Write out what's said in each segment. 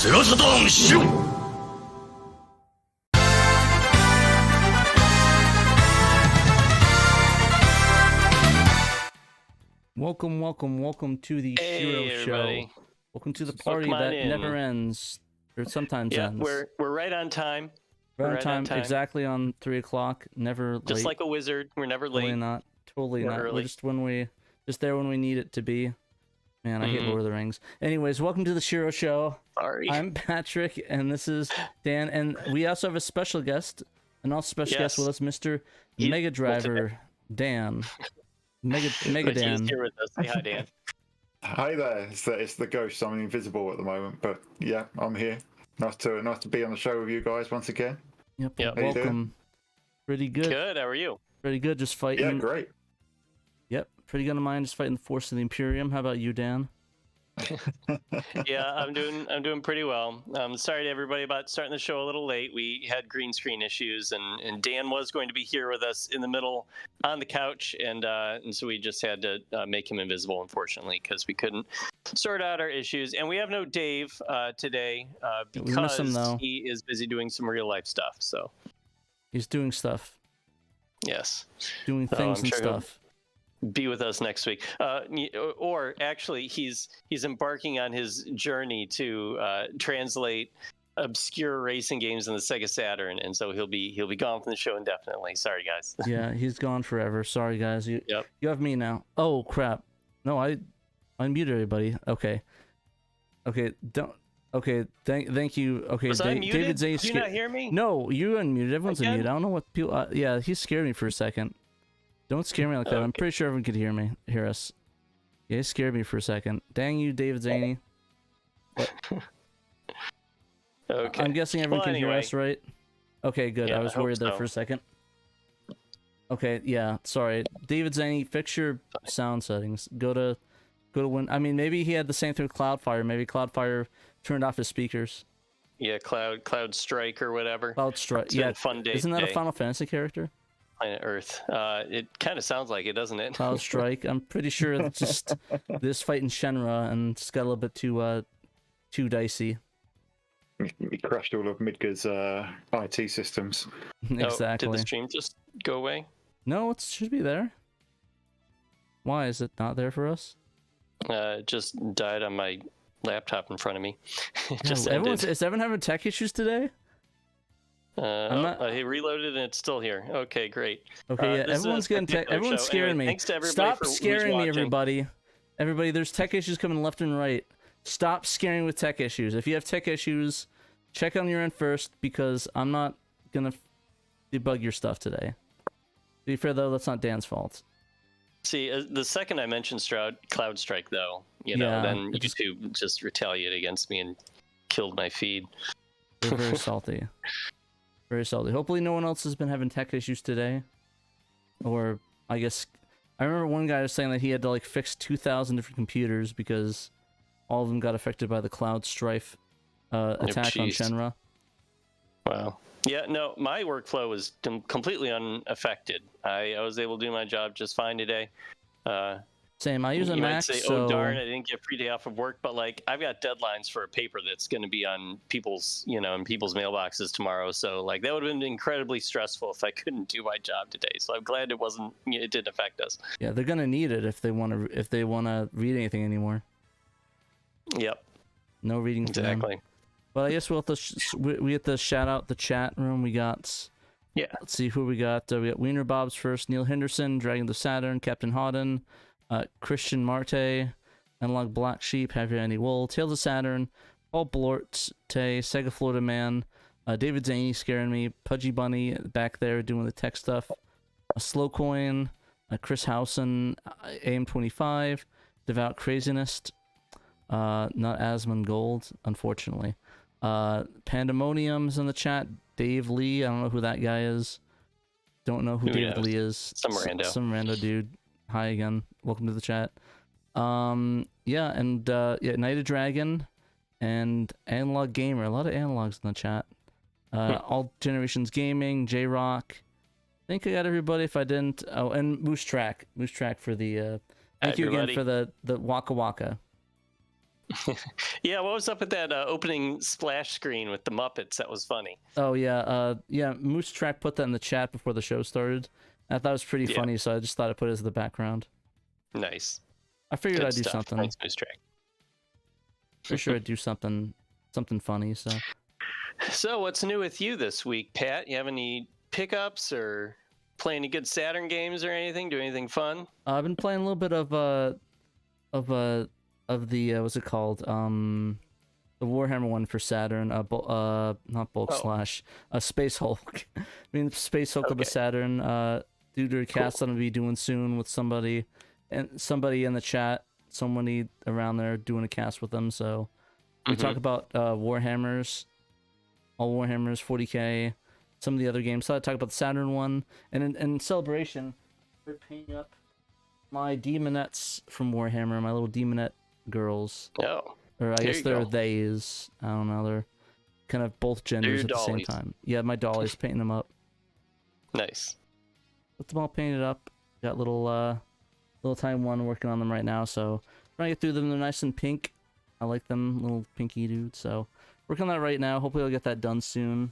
SHIRO Saturn SHIRO! Welcome to the SHIRO Show. Welcome to the party that never ends, or sometimes ends. We're right on time. Right on time, exactly on 3 o'clock. Never late. Just like a wizard, we're never late. Totally not. Early. We're just there when we need it to be. Man, I hate Lord of the Rings. Anyways, welcome to the SHIRO Show. Sorry. I'm Patrick, and this is Dan, and we also have a special guest, an all special guest with us, Mr. Mega Driver Dan. Mega Dan. He's here with us. Say hi, Dan. Hi there. It's the ghost. I'm invisible at the moment, but yeah, I'm here. Nice to be on the show with you guys once again. Yep. Welcome. Pretty good. Good. How are you? Pretty good. Just fighting. Yeah, great. Yep. Pretty good on mine. Just fighting the force of the Imperium. How about you, Dan? Yeah, I'm doing pretty well. Sorry to everybody about starting the show a little late. We had green screen issues, and Dan was going to be here with us in the middle on the couch, and so we just had to make him invisible, unfortunately, because we couldn't sort out our issues. And we have no Dave today because he is busy doing some real life stuff. So he's doing stuff. Yes, doing things and stuff. Be with us next week, or actually he's embarking on his journey to translate obscure racing games in the Sega Saturn, and so he'll be gone from the show indefinitely. Sorry, guys. Yeah, he's gone forever. Sorry, guys. You have me now. Oh crap! No, I unmuted everybody. Okay. Thank you. Okay, was I muted? David Zane. Did you not hear me? No, you unmuted. Everyone's unmuted. I don't know what people. Yeah, he scared me for a second. Don't scare me like that. Okay. I'm pretty sure everyone could hear us. Yeah, he scared me for a second. Dang you, David Zaney. Okay. I'm guessing everyone can hear us, right? Okay, good. Yeah, I was worried there for a second. Okay, yeah. Sorry, David Zaney. Fix your sound settings. Go to when. I mean, maybe he had the same thing with Cloudfire. Maybe Cloudfire turned off his speakers. Yeah, Cloud Strike or whatever. Cloud Strike. Yeah, fun day. Isn't that a Final Fantasy character? Planet Earth. It kind of sounds like it, doesn't it? Cloud Strike. I'm pretty sure it's just this fighting Shenra, and it's got a little bit too dicey. We crashed all of Midgar's IT systems. Exactly. Did the stream just go away? No, it should be there. Why is it not there for us? It just died on my laptop in front of me. Is everyone having tech issues today? He reloaded and it's still here. Okay, great. Okay, yeah, everyone's getting everyone's scaring me. Thanks to everybody. Stop scaring me, everybody. Everybody, there's tech issues coming left and right. Stop scaring with tech issues. If you have tech issues, check on your end first, because I'm not gonna debug your stuff today. To be fair though, that's not Dan's fault. See, the second I mentioned Cloud Strike, though, then YouTube just retaliated against me and killed my feed. They're very salty. Very salty. Hopefully no one else has been having tech issues today. Or, I guess... I remember one guy was saying that he had to, like, fix 2,000 different computers because all of them got affected by the Cloud Strife attack on Shenra. Wow. Yeah, no, my workflow was completely unaffected. I was able to do my job just fine today. Same. I use a You Mac, might say, so "Oh darn, I didn't get a free day off of work," but like I've got deadlines for a paper that's going to be on people's, in people's mailboxes tomorrow. So like that would have been incredibly stressful if I couldn't do my job today. So I'm glad it wasn't. It didn't affect us. yeah, they're gonna need it if they wanna read anything anymore. Yep. No reading for them. Exactly. But I guess we'll have to we have to shout out the chat room. We got. Yeah. Let's see who we got. We got Wiener Bob's first, Neil Henderson, Dragon the Saturn, Captain Hawden, Christian Marte, Analog Black Sheep, Have Your Any Wool, Tales of Saturn, Paul Blort, Sega Florida Man, David Zaney scaring me, Pudgy Bunny back there doing the tech stuff, Slow Coin, Chris Housen, AM25, Devout Crazinist, not Asmund Gold, unfortunately. Pandemonium's in the chat. Dave Lee, I don't know who that guy is. Don't know who David Lee is. Some rando. Some rando dude. Hi again. Welcome to the chat. Yeah, and Nighted Dragon and Analog Gamer. A lot of analogs in the chat. All Generations Gaming, J Rock. I think I got everybody. If I didn't, oh, and Moose Track for the. Thank you again for the Waka Waka. Yeah, what was up with that opening splash screen with the Muppets? That was funny. Oh yeah, Moose Track put that in the chat before the show started. I thought it was pretty funny, so I just thought I'd put it as the background. Nice. I figured Good I'd do stuff. something. Thanks, Moose Track. For sure I'd do something funny, so. So what's new with you this week, Pat? You have any pickups or play any good Saturn games or anything? Do anything fun? I've been playing a little bit of the what's it called? The Warhammer one for Saturn. Not Bulk Slash. Space Hulk. I mean Space Hulk of the Saturn. Due to a cast I'm gonna be doing soon with somebody in the chat. Somebody around there doing a cast with them. So we talk about Warhammers, all Warhammers, 40k, some of the other games. So I talk about the Saturn one, and in celebration, we're painting up my demonettes from Warhammer, my little demonette girls. Oh. Or I guess they're theys. I don't know. They're kind of both genders at the same time. Yeah, my dollies, painting them up. Nice. Got them all painted up. Got little time one working on them right now. So trying to get through them. They're nice and pink. I like them, little pinky dudes. So working on that right now. Hopefully I'll get that done soon.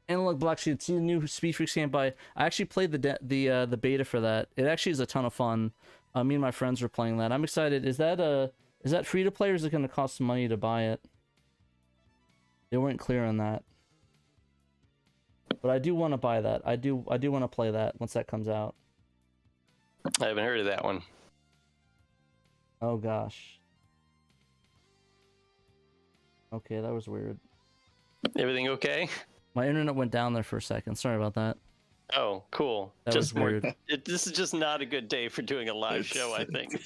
Analog Black Sheep. See the new Speed Freaks game by. I actually played the beta for that. It actually is a ton of fun. Me and my friends were playing that. I'm excited. Is that free to play, or is it going to cost some money to buy it? They weren't clear on that. But I do want to buy that. I do want to play that once that comes out. I haven't heard of that one. Oh gosh. Okay, that was weird. Everything okay? My internet went down there for a second. Sorry about that. Oh, cool. That was weird. This is just not a good day for doing a live show, I think.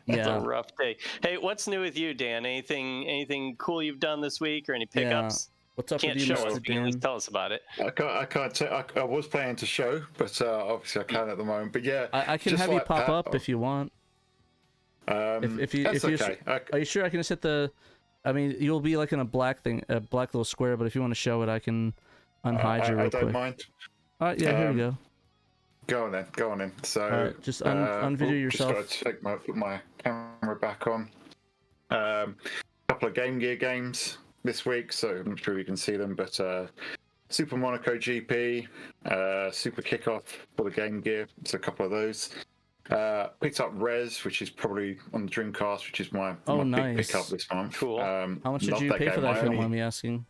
Yeah. It's a rough day. Hey, what's new with you, Dan? Anything cool you've done this week or any pickups? What's up Can't with you, show us, Mr. but you can Dan? tell us about it. I was planning to show, but obviously I can't at the moment. But yeah, I can just have you like pop Pat, up if you want. If you okay. Are you sure I can just hit the? I mean, you'll be like in a black little square. But if you want to show it, I can unhide you real I don't quick. mind. All right, yeah, here we go. Go on then. So Alright, just unvideo yourself. Just got to put my camera back on. Couple of Game Gear games this week, so I'm not sure you can see them, but Super Monaco GP, Super Kickoff for the Game Gear. So a couple of those. Picked up Res, which is probably on the Dreamcast, which is my big pickup this month. Cool. How much did you pay for that? If you don't mind me asking.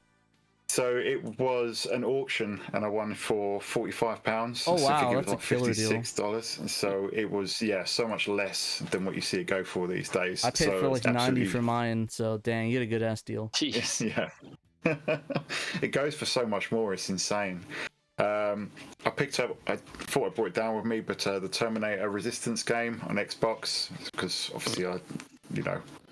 So it was an auction, and I won for £45. Oh wow, so that's a killer deal. $56. So it was so much less than what you see it go for these days. I paid for like 90 for mine, so dang, you get a good ass deal. Jeez. Yeah. It goes for so much more. It's insane. I thought I brought it down with me, but the Terminator Resistance game on Xbox, because obviously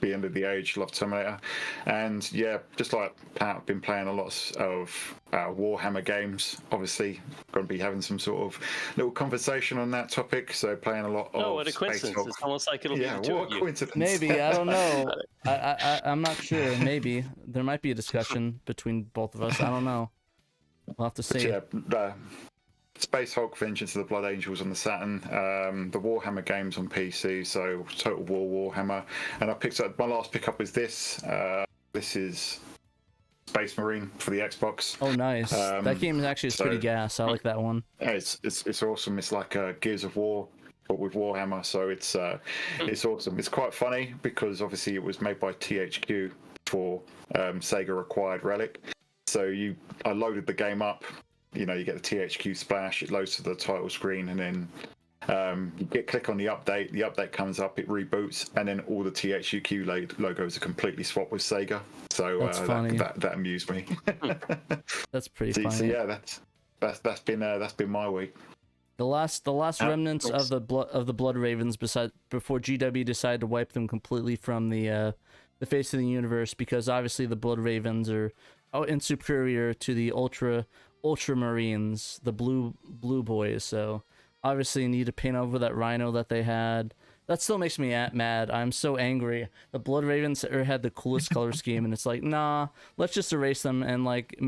the end of the age, love Terminator. And yeah, just like Pat, I've been playing a lot of Warhammer games. Obviously, going to be having some sort of little conversation on that topic. So playing a lot of. Oh, what a coincidence! It's almost like it'll be the two what of a you. coincidence. Maybe, I don't know. I'm not sure. Maybe there might be a discussion between both of us. I don't know. We'll have to see. But Space Hulk Vengeance of the Blood Angels on the Saturn, the Warhammer games on PC, so Total War Warhammer, and I picked up, my last pickup is this. This is Space Marine for the Xbox. Oh, nice. That game is actually pretty gas. I like that one. It's awesome. It's like Gears of War, but with Warhammer, so it's awesome. It's quite funny because obviously it was made by THQ for Sega acquired Relic. So I loaded the game up. You know, you get the THQ splash. It loads to the title screen, and then you click on the update. The update comes up. It reboots, and then all the THQ logos are completely swapped with Sega. So that's funny. That amused me. That's pretty funny. So yeah, that's been my week. The last remnants of the Blood Ravens before GW decided to wipe them completely from the face of the universe, because obviously the Blood Ravens are superior to the Ultramarines, the blue boys. So obviously you need to paint over that rhino that they had. That still makes me mad. I'm so angry. The Blood Ravens had the coolest color scheme, and it's like, nah, let's just erase them. And like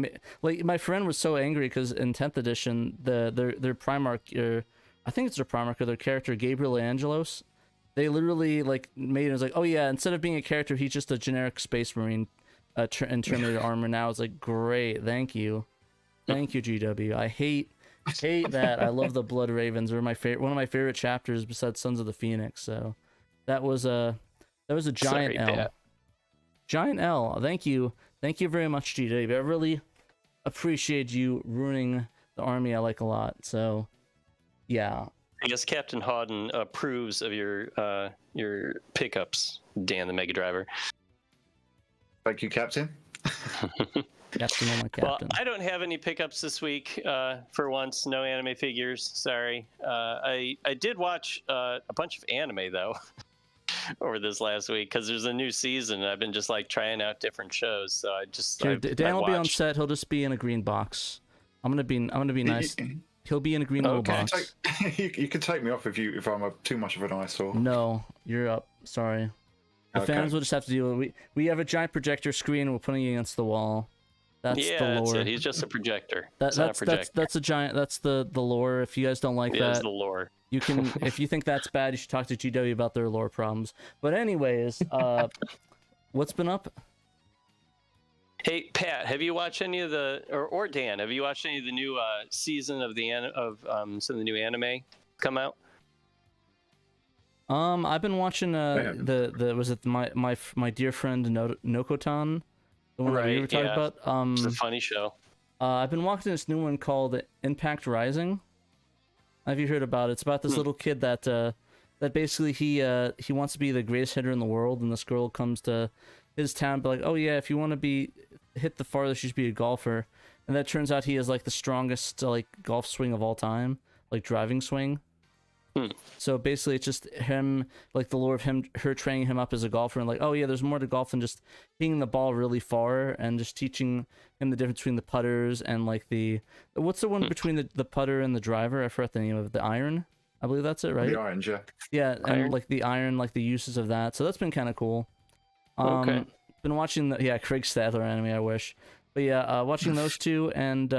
my friend was so angry because in 10th edition, their Primarch, or I think it's their Primarch, or their character Gabriel Angelos, they literally like made it was like, oh yeah, instead of being a character, he's just a generic Space Marine in Terminator armor. Now it's like, great, thank you GW. I hate that. I love the Blood Ravens. They're one of my favorite chapters besides Sons of the Phoenix. So that was a giant L. Pat. Giant L. Thank you very much, GW. I really appreciate you ruining the army I like a lot. So yeah. I guess Captain Hawden approves of your pickups, Dan the Mega Driver. Thank you, Captain. Captain, oh my Captain. Well, I don't have any pickups this week. For once, no anime figures. Sorry. I did watch a bunch of anime though over this last week because there's a new season. And I've been just like trying out different shows. So Dan will be on set. He'll just be in a green box. I'm gonna be nice. He'll be in a green little box. You can take me off if I'm too much of an eyesore. No, you're up. Sorry. The fans will just have to deal with it. We have a giant projector screen. We're putting it against the wall. That's the lore. That's it. He's just a projector. That's a giant. That's the lore. If you guys don't like that, that's the lore. You can. If you think that's bad, you should talk to GW about their lore problems. But anyways, what's been up? Hey Pat, have you watched any of or Dan? Have you watched any of the new season of some of the new anime come out? I've been watching was it my dear friend Nokotan, the one that we were talking about. It's a funny show. I've been watching this new one called Impact Rising. Have you heard about it? It's about this little kid that basically he wants to be the greatest hitter in the world, and this girl comes to his town, be like, oh yeah, if you want to hit the farthest, you should be a golfer. And that turns out he has like the strongest like golf swing of all time, like driving swing. So basically, it's just him, like the lore of her training him up as a golfer, and like, oh yeah, there's more to golf than just hitting the ball really far, and just teaching him the difference between the putters and like what's the one between the putter and the driver? I forgot the name of it. The iron, I believe that's it, right? The iron, yeah. Yeah, and iron. Like the iron, like the uses of that. So that's been kind of cool. Okay. Been watching Craig Stadler anime. I wish, but yeah, watching those two and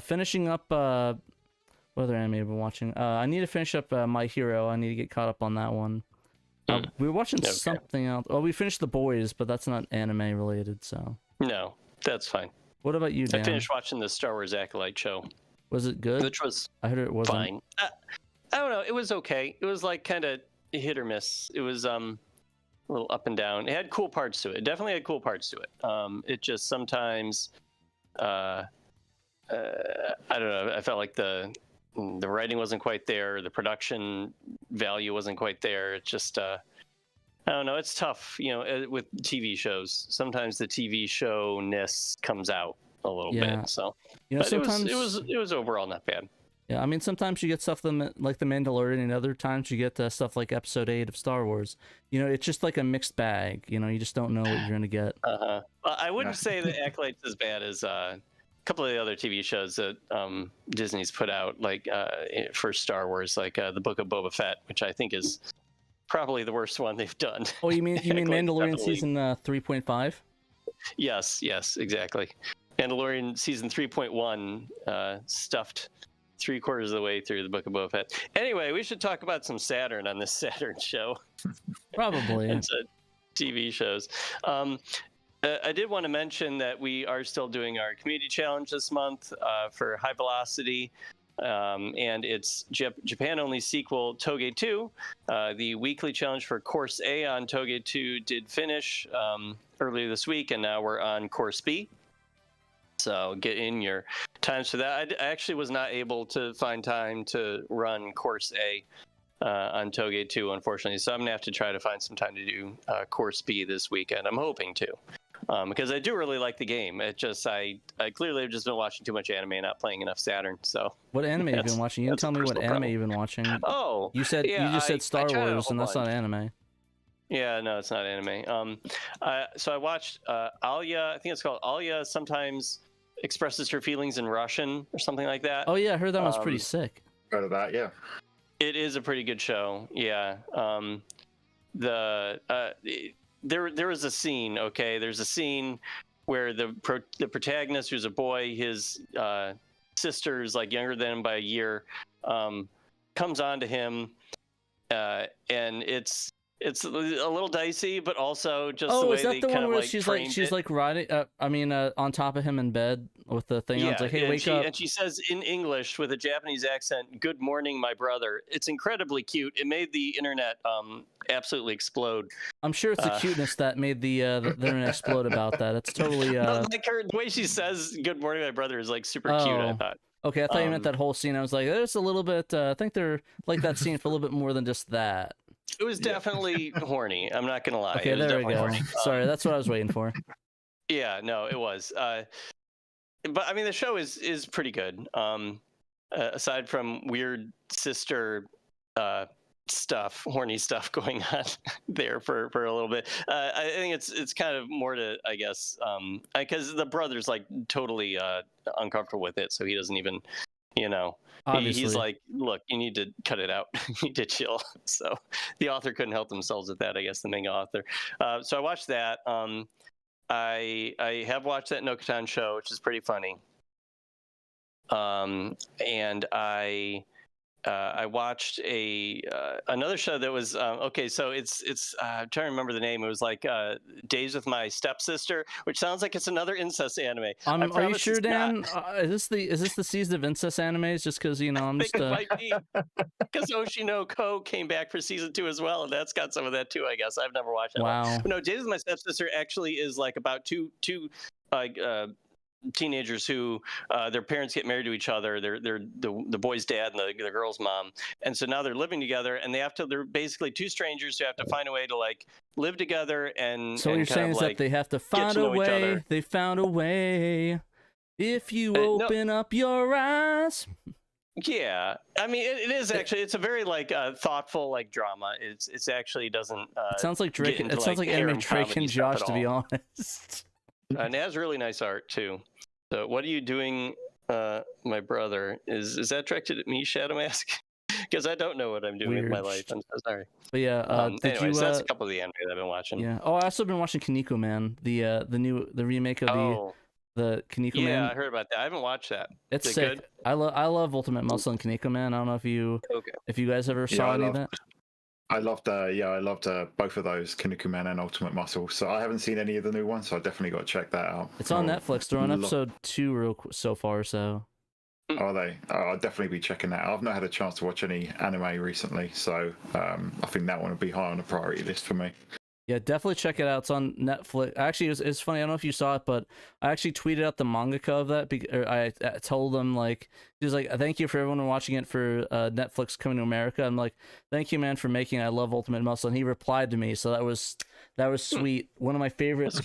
finishing up. What other anime I've been watching? I need to finish up My Hero. I need to get caught up on that one. We were watching something else. Well, we finished The Boys, but that's not anime related, so. No, that's fine. What about you, Dan? I finished watching the Star Wars Acolyte show. Was it good? Which was I heard it wasn't. fine. I don't know. It was okay. It was like kind of hit or miss. It was a little up and down. It had cool parts to it. It definitely had cool parts to it. It just sometimes, I don't know. I felt like the writing wasn't quite there. The production value wasn't quite there. It just, I don't know. It's tough, with TV shows. Sometimes the TV show-ness comes out a little bit. So, but sometimes it was overall not bad. Yeah, I mean, sometimes you get stuff like The Mandalorian, and other times you get stuff like Episode 8 of Star Wars. It's just like a mixed bag. You just don't know what you're gonna get. Well, I wouldn't say that Acolyte's as bad as couple of the other TV shows that Disney's put out, like for Star Wars, like the Book of Boba Fett, which I think is probably the worst one they've done. Oh, you mean Mandalorian season 3.5? Yes, exactly. Mandalorian season 3.1 stuffed 3/4 of the way through the Book of Boba Fett. Anyway, we should talk about some Saturn on this Saturn show. Probably. And TV shows. I did want to mention that we are still doing our community challenge this month for High Velocity. And it's Japan-only sequel Toge 2. The weekly challenge for Course A on Toge 2 did finish earlier this week, and now we're on Course B. So get in your times for that. I actually was not able to find time to run Course A on Toge 2, unfortunately. So I'm going to have to try to find some time to do Course B this weekend. I'm hoping to. Because I do really like the game. It just I clearly have just been watching too much anime and not playing enough Saturn. So what anime have you been watching? You didn't tell me what anime you've been watching. Oh, you said yeah, you just said Star Wars, and that's bunch. not anime. Yeah, no, it's not anime. So I watched Alya. I think it's called Alya. Sometimes expresses her feelings in Russian or something like that. Oh yeah, I heard that was pretty sick. Heard of that? Yeah. It is a pretty good show. Yeah. There was a scene. Okay, there's a scene where the protagonist, who's a boy, his sister is like younger than him by a year, comes on to him, and it's a little dicey, but also just the way is that they the kind one of where like she's like riding? on top of him in bed with the thing on? It's like, hey, wake up! And she says in English with a Japanese accent, "Good morning, my brother." It's incredibly cute. It made the internet absolutely explode. I'm sure it's the cuteness that made the internet explode about that. It's totally like the way she says "Good morning, my brother" is like super cute. I thought. Okay, I thought you meant that whole scene. I was like, there's a little bit. I think they're like that scene for a little bit more than just that. It was definitely horny. I'm not gonna lie. Okay, there we go. Horny. Sorry, that's what I was waiting for. Yeah, no, it was. But I mean, the show is pretty good. Aside from weird sister stuff, horny stuff going on there for a little bit. I think it's kind of more to, I guess, because the brother's like totally uncomfortable with it, so he doesn't even, he's like, look, you need to cut it out. You need to chill. So the author couldn't help themselves with that, I guess, the manga author. So I watched that. I have watched that Nokotan show, which is pretty funny. And I watched another show that was okay. So it's I'm trying to remember the name. It was like Days with My Stepsister, which sounds like it's another incest anime. Are you sure, Dan? Is this the season of incest animes? Just because I'm just. It might be because Oshino Ko came back for season 2 as well, and that's got some of that too. I guess I've never watched that. Wow. One. But no, Days with My Stepsister actually is like about two teenagers who their parents get married to each other. They're the boy's dad and the girl's mom, and so now they're living together, and they're basically two strangers who have to find a way to like live together. And so what you're saying is that they have to find a way. They found a way. If you open up your eyes. Yeah, I mean it is actually. It's a very like thoughtful like drama. It's actually doesn't. It sounds like Drake. It sounds like anime Drake and Josh, to be honest. And it has really nice art too. So what are you doing, my brother? Is that directed at me, Shadow Mask? Because I don't know what I'm doing with my life. I'm so sorry. But yeah, anyways, that's a couple of the anime that I've been watching. Yeah. Oh, I also been watching Kiniko Man, the remake of the Kiniko Man. Yeah, I heard about that. I haven't watched that. It's is it sick. Good? I love Ultimate Muscle and Kiniko Man. I don't know if you guys ever saw any of that. I loved both of those, Kinniku Man and Ultimate Muscle. So I haven't seen any of the new ones, so I definitely got to check that out. It's on Netflix. They're on episode 2 so far. So are they? I'll definitely be checking that out. I've not had a chance to watch any anime recently, so I think that one will be high on the priority list for me. Yeah, definitely check it out. It's on Netflix. Actually, it's funny. I don't know if you saw it, but I actually tweeted out the mangaka of that. I told them he was like, "Thank you for everyone watching it for Netflix coming to America." I'm like, "Thank you, man, for making it. I love Ultimate Muscle." And he replied to me, so that was sweet. One of my favorite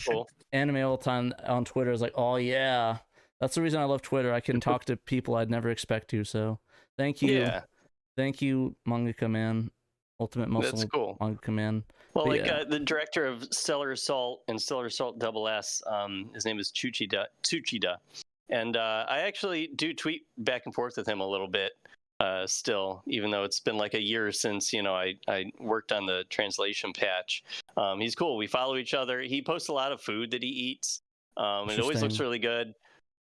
anime all the time on Twitter is like, "Oh yeah." That's the reason I love Twitter. I can talk to people I'd never expect to. So thank you, thank you, mangaka man. Ultimate Muscle. That's cool. Mangaka man. Well, the director of Stellar Assault and Stellar Assault SS, his name is Tsuchida, and I actually do tweet back and forth with him a little bit still, even though it's been like a year since I worked on the translation patch. He's cool. We follow each other. He posts a lot of food that he eats, and it always looks really good.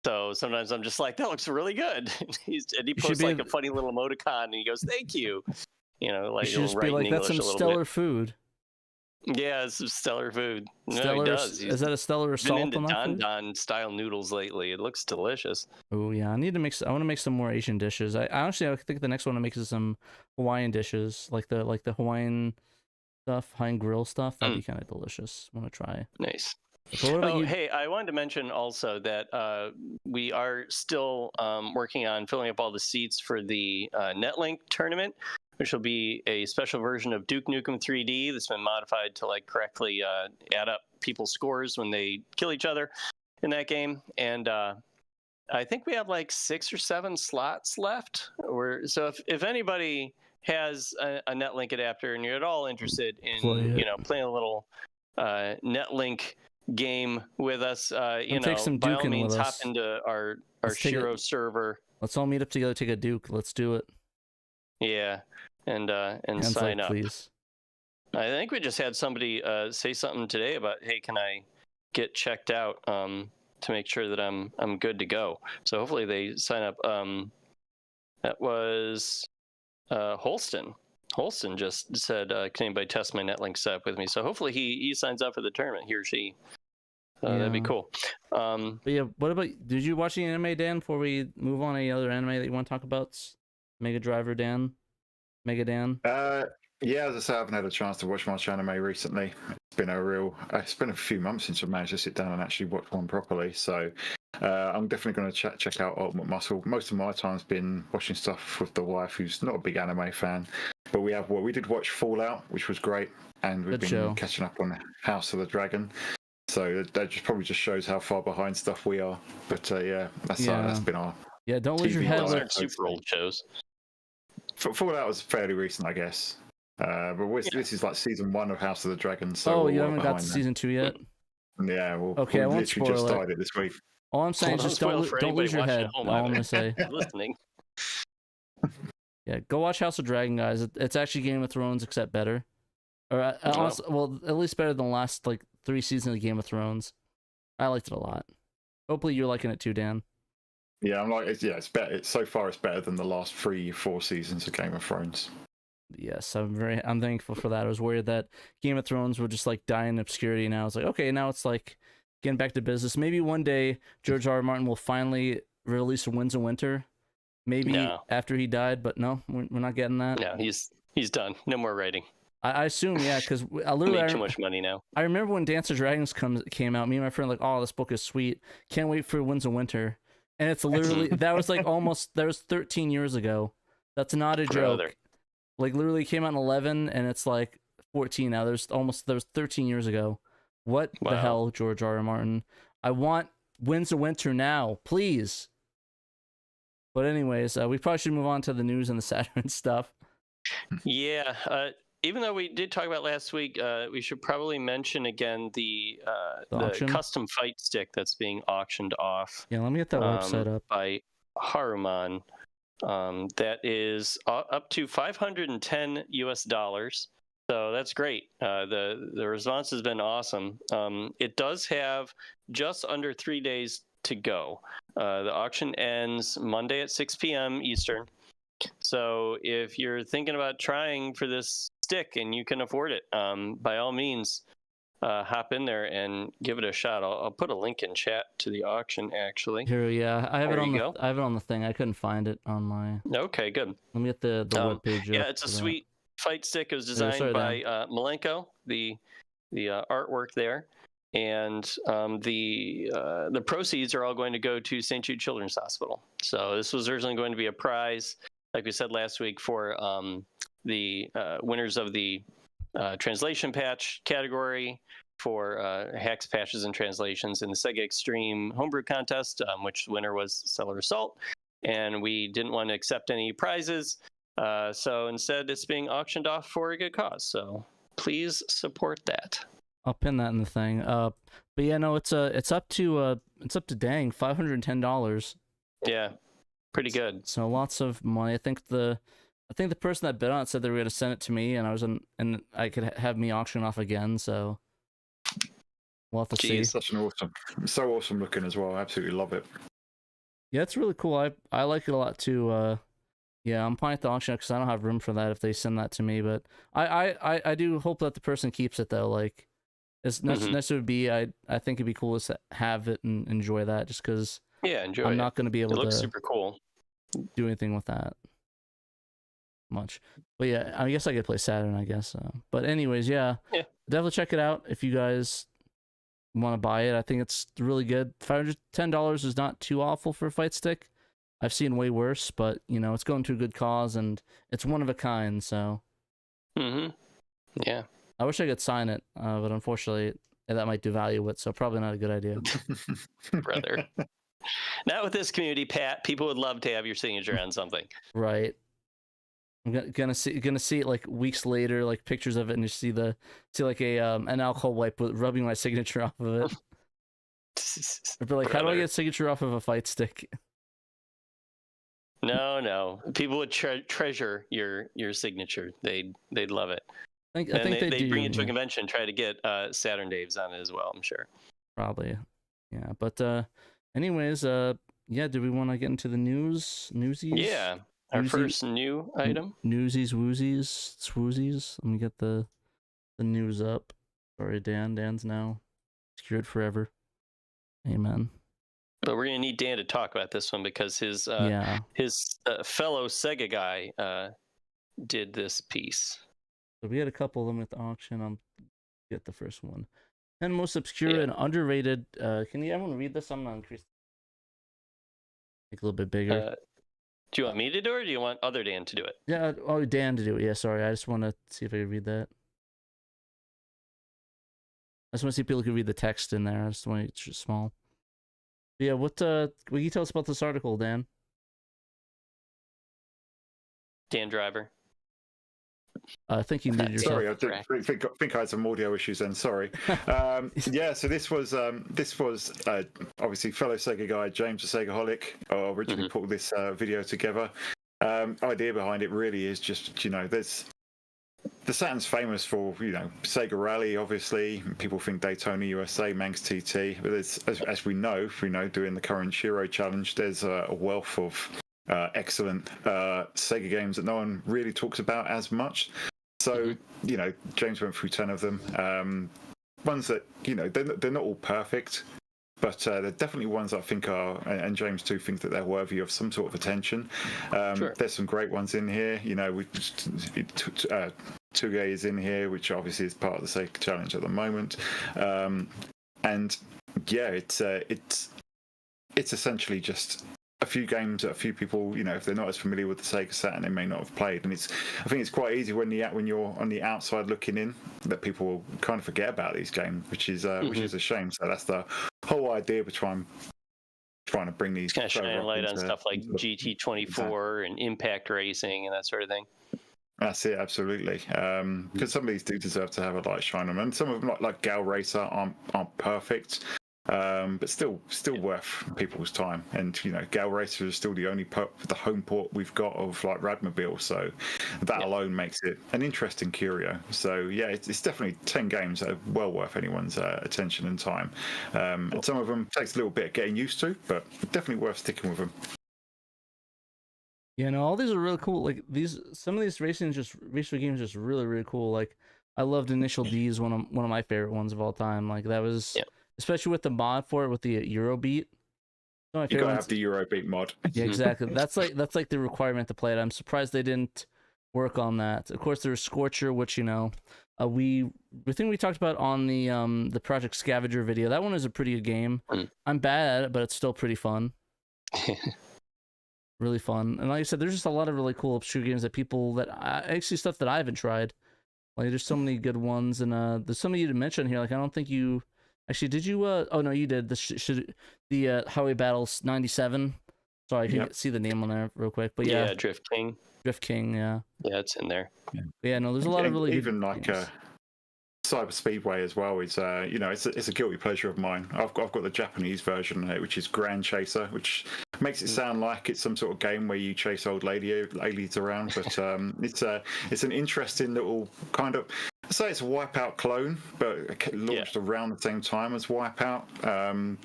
So sometimes I'm just like, that looks really good. And he You should posts be like a funny little emoticon, and he goes, "Thank you." You know, You like should he'll just be write in like, that's English some a little stellar bit. food. Yeah, it's some stellar food. No, he Stellar, does. is that a stellar Been salt into on that Don food? Don style noodles lately. It looks delicious. Oh yeah, I need to make. I want to make some more Asian dishes. I honestly, I think the next one to make is some Hawaiian dishes, like the Hawaiian stuff, Hawaiian grill stuff. That'd be kind of delicious. Want to try? Nice. But what about Oh, you? hey, I wanted to mention also that we are still working on filling up all the seats for the Netlink tournament, which will be a special version of Duke Nukem 3D that's been modified to like correctly add up people's scores when they kill each other in that game. And I think we have like 6 or 7 slots left. So if anybody has a Netlink adapter and you're at all interested in playing a little Netlink game with us, take some by all Duking means with hop us. into our Let's take SHIRO server. Let's all meet up together, take a Duke. Let's do it. Yeah, and Hands sign up, up. please. I think we just had somebody say something today about, hey, can I get checked out to make sure that I'm good to go. So hopefully they sign up. That was Holston. Holston just said, can anybody test my Netlink setup with me? So hopefully he signs up for the tournament, he or she. That'd be cool. But yeah, what about, did you watch the anime, Dan, before we move on? Any other anime that you want to talk about? Mega Driver Dan? Mega Dan? Yeah, as I say, I haven't had a chance to watch much anime recently. It's been a few months since I've managed to sit down and actually watch one properly. So I'm definitely going to check out Ultimate Muscle. Most of my time's been watching stuff with the wife, who's not a big anime fan. But we did watch Fallout, which was great, and we've been catching up on House of the Dragon. So that probably just shows how far behind stuff we are. But that's been our don't lose your head. Those aren't super old shows. Fallout was fairly recent, I guess. But this is like season 1 of House of the Dragon. So you haven't got to season 2 yet? Yeah, okay, I won't literally just started it this week. All I'm saying is just don't lose your head. All I'm gonna say. Listening. Yeah, go watch House of Dragon, guys. It's actually Game of Thrones, except better. Or at least better than the last like 3 seasons of Game of Thrones. I liked it a lot. Hopefully you're liking it too, Dan. Yeah, it's better. So far, it's better than the last 3-4 seasons of Game of Thrones. Yes, I'm thankful for that. I was worried that Game of Thrones would just like die in obscurity. Now it's like, okay, now it's like getting back to business. Maybe one day George R. R. Martin will finally release Winds of Winter. Maybe after he died, but no, we're not getting that. No, he's done. No more writing. I assume, yeah, because I literally made too much money now. I remember when Dance of Dragons came out. Me and my friend were like, oh, this book is sweet. Can't wait for Winds of Winter. And it's literally that was 13 years ago. That's not a joke. Like literally came out in 11, and it's like 14 now. There's 13 years ago. What the hell, George R. R. Martin? I want Winds of Winter now, please. But anyways, we probably should move on to the news and the Saturn stuff. Yeah, even though we did talk about last week, we should probably mention again the custom fight stick that's being auctioned off. Yeah, let me get that website up. By Haruman. That is up to $510 US. So that's great. The response has been awesome. It does have just under 3 days to go. The auction ends Monday at 6 p.m. Eastern. So if you're thinking about trying for this stick and you can afford it, by all means, hop in there and give it a shot. I'll put a link in chat to the auction, actually. Here, yeah, I have it on the thing. I couldn't find it on my. Okay, good. Let me get the web page. Yeah, it's a sweet fight stick. It was designed by Malenko, the artwork there, and the proceeds are all going to go to St. Jude Children's Hospital. So this was originally going to be a prize, like we said last week, for the winners of the translation patch category for hacks, patches, and translations in the Sega Extreme Homebrew Contest, which the winner was Stellar Assault. And we didn't want to accept any prizes, so instead it's being auctioned off for a good cause. So please support that. I'll pin that in the thing. But yeah, no, it's up to dang $510. Yeah, pretty good. So lots of money. I think the person that bid on it said they were going to send it to me, and I could have me auction off again. So we'll have to see. So awesome looking as well. I absolutely love it. Yeah, it's really cool. I like it a lot too. Yeah, I'm planning to auction it because I don't have room for that if they send that to me. But I do hope that the person keeps it though. Like, as nice it would be, I think it'd be cool to have it and enjoy that. Just because enjoy I'm it. not going to be able It looks to super cool. do anything with that much. But yeah, I guess I could play Saturn. I guess. But anyways, yeah, definitely check it out if you guys want to buy it. I think it's really good. $510 is not too awful for a fight stick. I've seen way worse, but you know, it's going to a good cause and it's one of a kind. So, yeah, I wish I could sign it, but unfortunately, that might devalue it. So probably not a good idea. brother. Not with this community, Pat. People would love to have your signature on something. Right. I'm gonna see it like weeks later, like pictures of it, and you see like a an alcohol wipe with rubbing my signature off of it. But like, how do I get signature off of a fight stick? No. People would treasure your signature. They'd love it. I think they do. Bring it to a convention, try to get Saturn Daves on it as well. I'm sure. Probably, yeah. But anyways, yeah. Do we want to get into the newsies? Yeah. Our first new item. Newsies, woozies, swoozies. Let me get the news up. Sorry, Dan. Dan's now secured forever. Amen. But we're gonna need Dan to talk about this one because his fellow Sega guy did this piece. So we had a couple of them at the auction. I'll get the first one. 10 most obscure and underrated. Can everyone read this? I'm gonna increase. Make a little bit bigger. Do you want me to do it, or do you want other Dan to do it? Yeah, Dan to do it. Yeah, sorry. I just want to see if I can read that. I just want to see if people can read the text in there. I just want it small. Yeah, what can you tell us about this article, Dan? Dan Driver. I think you muted yourself. Sorry, I think I had some audio issues then. Sorry. Yeah, so this was obviously fellow Sega guy James the Segaholic originally put this video together. Idea behind it really is just there's the Saturn's famous for Sega Rally, obviously. People think Daytona USA, Manx TT, but as we know doing the current SHIRO challenge, there's a wealth of excellent Sega games that no one really talks about as much. So James went through 10 of them. Ones that they're not all perfect, but they're definitely ones that I think are, and James too think that they're worthy of some sort of attention. Sure. There's some great ones in here. Tuge is in here, which obviously is part of the Sega challenge at the moment. And yeah, it's essentially just a few games that a few people, if they're not as familiar with the Sega Saturn, they may not have played. And I think it's quite easy when you're on the outside looking in that people will kind of forget about these games, which is a shame. So that's the whole idea behind trying to bring these kind of shine a light on stuff like GT24 and Impact Racing and that sort of thing. That's it, absolutely. Because some of these do deserve to have a light shine on them, and some of them, like Gal Racer, aren't perfect. But still worth people's time. And Gal Racer is still the only the home port we've got of like Radmobile, so that alone makes it an interesting curio. So yeah, it's definitely 10 games that are well worth anyone's attention and time. And some of them takes a little bit of getting used to, but definitely worth sticking with them. Yeah, no, all these are really cool. Like some of these racing games just really, really cool. Like I loved Initial D is one of my favorite ones of all time. Like that was especially with the mod for it with the Eurobeat. You gotta have the Eurobeat mod. Yeah, exactly. That's like the requirement to play it. I'm surprised they didn't work on that. Of course, there's Scorcher, which we think we talked about on the Project Scavenger video. That one is a pretty good game. I'm bad at it, but it's still pretty fun. Really fun. And like I said, there's just a lot of really cool obscure games that actually stuff that I haven't tried. Like there's so many good ones, and there's some of you to mention here. Like I don't think you actually did. You oh no, you did the Highway Battles 97. Sorry, if you can see the name on there real quick. But yeah, Drift King. Yeah, it's in there. Yeah, no, there's a lot of really even good like games. Cyber Speedway as well is it's a guilty pleasure of mine. I've got the Japanese version, which is Grand Chaser, which makes it sound like it's some sort of game where you chase old ladies around, but it's an interesting little kind of say it's a Wipeout clone, but it launched around the same time as Wipeout.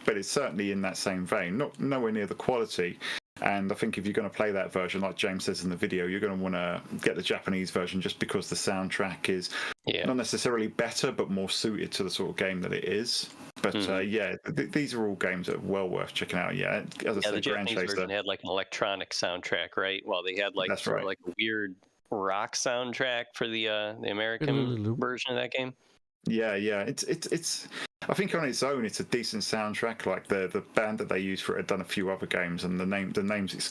But it's certainly in that same vein, nowhere near the quality. And I think if you're going to play that version, like James says in the video, you're going to want to get the Japanese version just because the soundtrack is not necessarily better, but more suited to the sort of game that it is. But these are all games that are well worth checking out. Yeah, as I said, the Japanese version had like an electronic soundtrack, right? While they had like like a weird rock soundtrack for the American version of that game. Yeah. It's. I think on its own, it's a decent soundtrack. Like the band that they use for it had done a few other games, and the names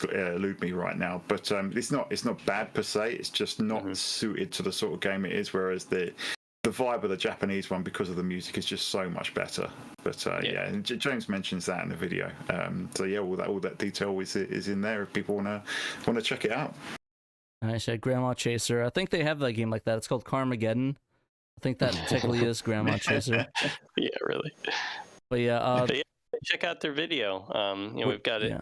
elude me right now. But it's not bad per se. It's just not suited to the sort of game it is. Whereas the vibe of the Japanese one, because of the music, is just so much better. But and James mentions that in the video. All that detail is in there if people want to check it out. Nice, Grandma Chaser. I think they have that game like that. It's called Carmageddon. I think that technically is Grandma Chaser. Yeah, really. But yeah, check out their video. We've got it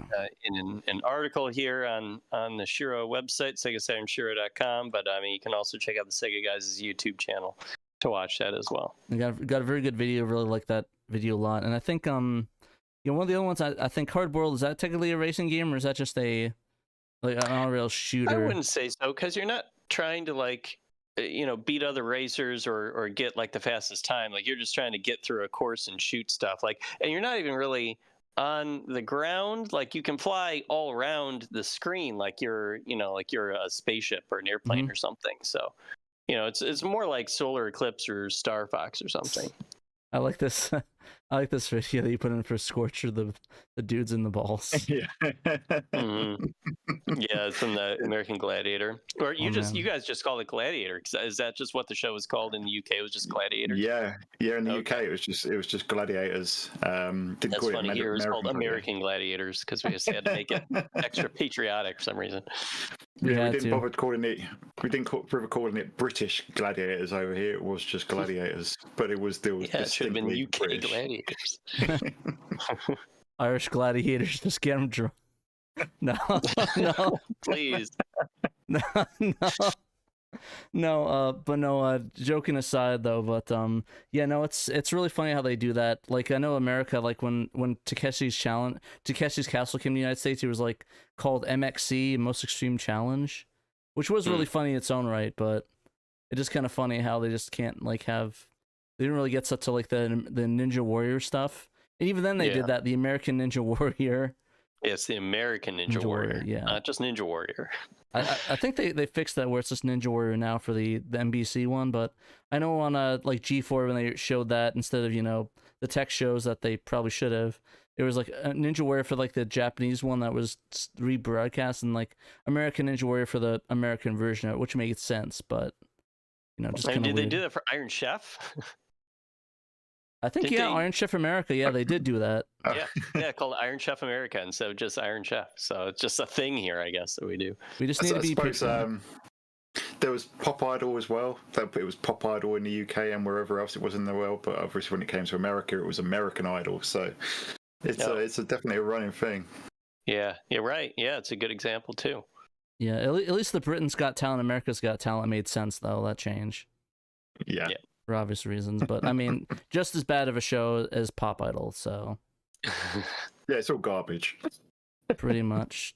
in an article here on the SHIRO website, SegaSaturnShiro.com. But you can also check out the Sega Guys' YouTube channel to watch that as well. We got a very good video. Really like that video a lot. And I think one of the other ones, I think Hardboiled, is that technically a racing game, or is that just a an all-real shooter? I wouldn't say so, because you're not trying to beat other racers or get like the fastest time. Like, you're just trying to get through a course and shoot stuff. And you're not even really on the ground. Like, you can fly all around the screen like you're a spaceship or an airplane or something. So, it's more like Solar Eclipse or Star Fox or something. I like this. I like this video that you put in for Scorcher, the dudes in the balls. Yeah. Yeah, it's from the American Gladiator. Or you guys just call it Gladiator. Is that just what the show was called in the UK? It was just Gladiator? Yeah. In the UK it was just Gladiators. That's funny. Here it was called American Gladiators, because we just had to make it extra patriotic for some reason. We didn't bother calling it. We didn't bother calling it British Gladiators over here. It was just Gladiators, but it was still. Yeah, it should have been UK British. Gladiators. Irish Gladiators, just get them drunk. No, please. No. Joking aside, though, it's really funny how they do that. Like, I know America, like when Takeshi's Castle came to the United States, it was like called MXC, Most Extreme Challenge, which was really funny in its own right. But it's just kind of funny how they just can't they didn't really get such to like the Ninja Warrior stuff. And even then they did that, the American Ninja Warrior. Yeah, it's the American Ninja Warrior, not just Ninja Warrior. I think they fixed that where it's just Ninja Warrior now for the NBC one, but I know on like G4 when they showed that, instead of the tech shows that they probably should have, it was like a Ninja Warrior for like the Japanese one that was rebroadcast, and like American Ninja Warrior for the American version of it, which made sense, but just kind of did they do that for Iron Chef? I think Iron Chef America, they did do that. Yeah, called Iron Chef America instead of just Iron Chef. So it's just a thing here, I guess, that we do. We just need to be. There was Pop Idol as well. It was Pop Idol in the UK and wherever else it was in the world. But obviously, when it came to America, it was American Idol. So it's definitely a running thing. Yeah, right. Yeah, it's a good example too. Yeah, at least the Britain's Got Talent, America's Got Talent made sense though. That change. Yeah. For obvious reasons, but I mean, just as bad of a show as Pop Idol, so. Yeah, it's all garbage. Pretty much.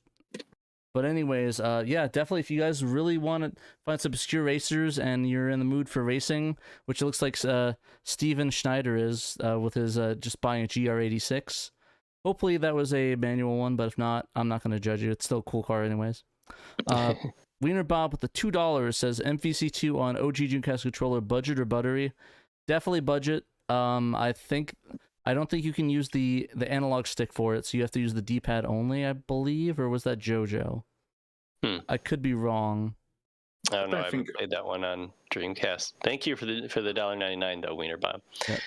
But anyways, definitely if you guys really want to find some obscure racers and you're in the mood for racing, which it looks like Steven Schneider is with his just buying a GR86. Hopefully that was a manual one, but if not, I'm not going to judge you. It's still a cool car anyways. Wiener Bob with the $2 says MVC2 on OG Dreamcast controller, budget or buttery? Definitely budget. I don't think you can use the analog stick for it, so you have to use the D-pad only, I believe, or was that JoJo? I could be wrong. I don't know. I haven't played that one on Dreamcast. Thank you for the $1.99 though, Wiener Bob. Yeah.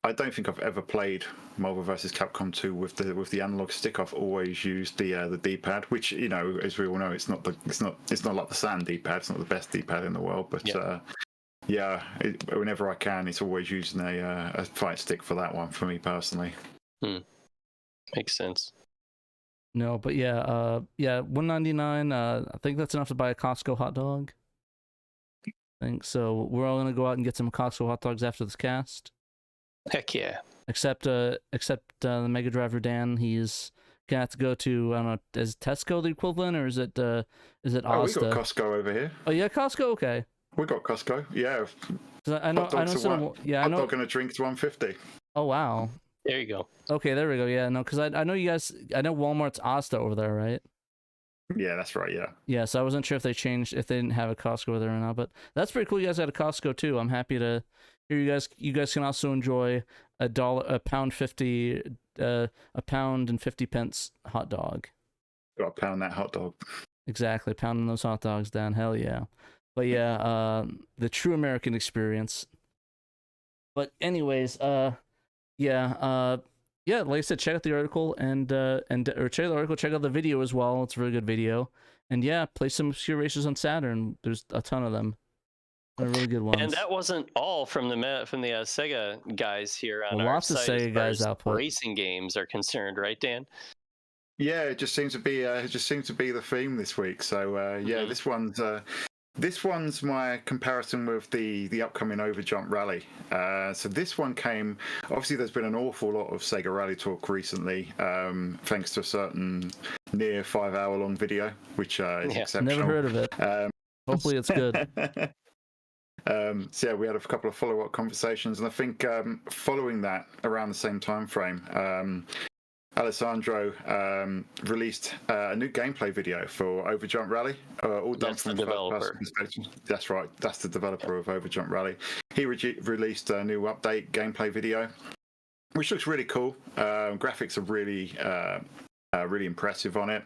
I don't think I've ever played Marvel vs. Capcom 2 with the analog stick. I've always used the D-pad, which as we all know, it's not like the Saturn D-pad. It's not the best D-pad in the world, but whenever I can, it's always using a fight stick for that one for me personally. Makes sense. No, but $1.99. I think that's enough to buy a Costco hot dog. thing. So we're all gonna go out and get some Costco hot dogs after this cast. Heck yeah. Except the Mega Driver Dan, he's gonna have to go to, I don't know, is Tesco the equivalent, or is it Oh, we got Asda? Costco over here. Oh yeah, Costco. Okay. We got Costco. Yeah. 'Cause I know. Hot dogs are Hot dog and a drink's $1.50. Oh wow. There you go. Okay, there we go. Yeah, no, because I know you guys. I know Walmart's Asda over there, right? Yeah, that's right. Yeah. Yeah, so I wasn't sure if they didn't have a Costco over there or not, but that's pretty cool. You guys got a Costco too. I'm happy to hear you guys. You guys can also enjoy £1.50, £1.50 hot dog. Got to pound that hot dog. Exactly, pounding those hot dogs down. Hell yeah. But yeah, the true American experience. But anyways, yeah, like I said, check out the article or check out the article, check out the video as well. It's a really good video. And yeah, play some obscure races on Saturn. There's a ton of them. They're really good ones. And that wasn't all from the Sega guys here on our lots of site Sega guys output. Racing games are concerned, right, Dan? Yeah, it just seems to be the theme this week. So yeah, this one's my comparison with the upcoming Overjump Rally. So this one came. Obviously, there's been an awful lot of Sega Rally talk recently, thanks to a certain near 5-hour-long video, which is exceptional. Never heard of it. Hopefully, it's good. So yeah, we had a couple of follow-up conversations, and I think following that, around the same time frame, Alessandro released a new gameplay video for Overjump Rally, all done from first-person perspective. That's right, that's the developer of Overjump Rally. He released a new update gameplay video, which looks really cool. Graphics are really impressive on it.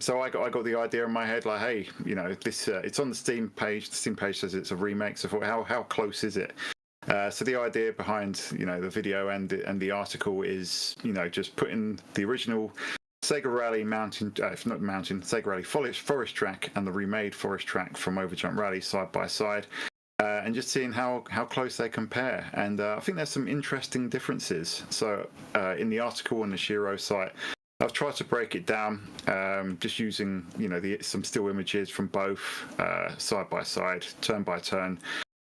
So I got the idea in my head, like, hey, you know, this it's on the Steam page. The Steam page says it's a remake. So I thought, how close is it? So the idea behind, you know, the video and the article is, you know, just putting the original Sega Rally Sega Rally Forest track and the remade Forest track from Overjump Rally side by side, and just seeing how close they compare. And I think there's some interesting differences. So in the article on the SHIRO site, I've tried to break it down, just using, you know, some still images from both side by side, turn by turn.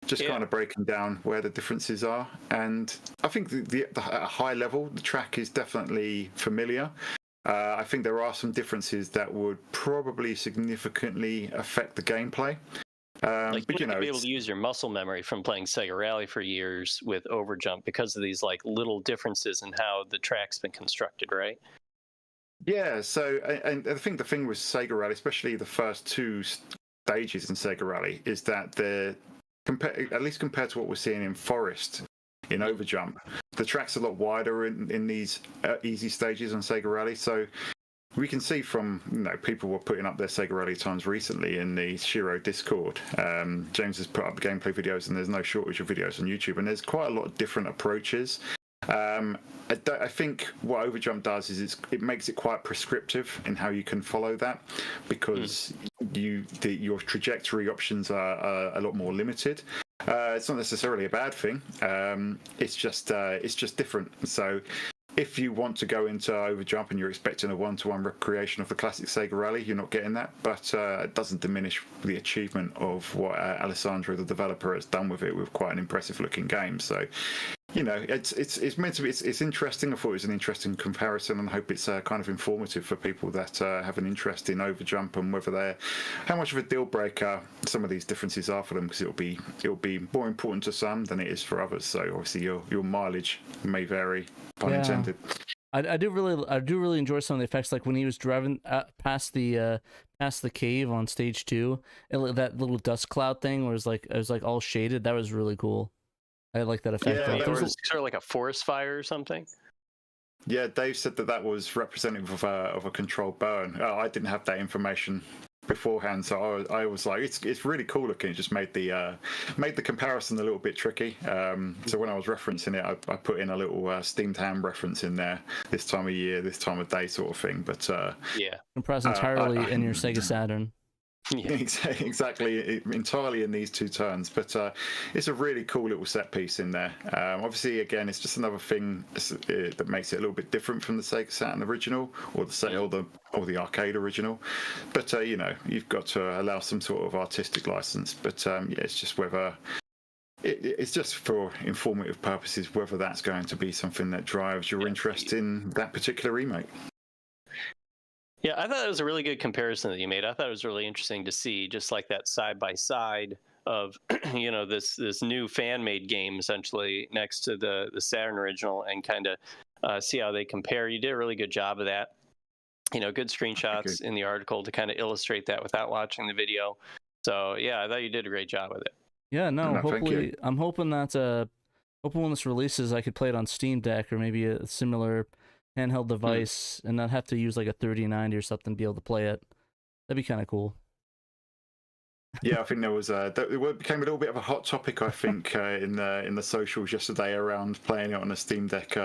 Just kind of breaking down where the differences are. And I think at a high level, the track is definitely familiar. I think there are some differences that would probably significantly affect the gameplay. But you know, be able to use your muscle memory from playing Sega Rally for years with Overjump because of these like little differences in how the track's been constructed, right? Yeah. So, and I think the thing with Sega Rally, especially the first two stages in Sega Rally, is that at least compared to what we're seeing in Forest, in Overjump, the track's a lot wider in these easy stages on Sega Rally. So we can see from, you know, people were putting up their Sega Rally times recently in the SHIRO Discord. James has put up gameplay videos, and there's no shortage of videos on YouTube, and there's quite a lot of different approaches. I think what Overjump does is it makes it quite prescriptive in how you can follow that, because your trajectory options are a lot more limited. It's not necessarily a bad thing. It's just different. So if you want to go into Overjump and you're expecting a one-to-one recreation of the classic Sega Rally, you're not getting that. But it doesn't diminish the achievement of what Alessandro, the developer, has done with it, with quite an impressive-looking game. So, you know, it's meant to be. It's interesting. I thought it was an interesting comparison, and I hope it's kind of informative for people that have an interest in Overjump, and how much of a deal breaker some of these differences are for them, because it'll be more important to some than it is for others. So obviously your mileage may vary, pun intended. I do really enjoy some of the effects, like when he was driving past the cave on stage 2, that little dust cloud thing where it was like all shaded. That was really cool. I like that effect. Yeah, there was sort of like a forest fire or something. Yeah, Dave said that was representative of a controlled burn. I didn't have that information beforehand, so I was like, it's really cool looking. It just made the comparison a little bit tricky. So when I was referencing it, I put in a little steamed ham reference in there, this time of year, this time of day sort of thing. But compressed entirely in your Sega Saturn. Yeah. Exactly, entirely in these two turns. But it's a really cool little set piece in there. Obviously, again, it's just another thing that makes it a little bit different from the Sega Saturn original or the arcade original. But you know, you've got to allow some sort of artistic license. But yeah, it's just whether. It's just for informative purposes, whether that's going to be something that drives your interest in that particular remake. Yeah, I thought it was a really good comparison that you made. I thought it was really interesting to see just like that side by side of this new fan made game essentially next to the Saturn original and kind of see how they compare. You did a really good job of that. Good screenshots in the article to kind of illustrate that without watching the video. So yeah, I thought you did a great job with it. Yeah, no, hopefully, I'm hoping that when this releases, I could play it on Steam Deck or maybe a similar handheld device and not have to use like a 3090 or something to be able to play it. That'd be kind of cool. Yeah, I think there was it became a little bit of a hot topic. I think in the socials yesterday around playing it on a Steam Deck.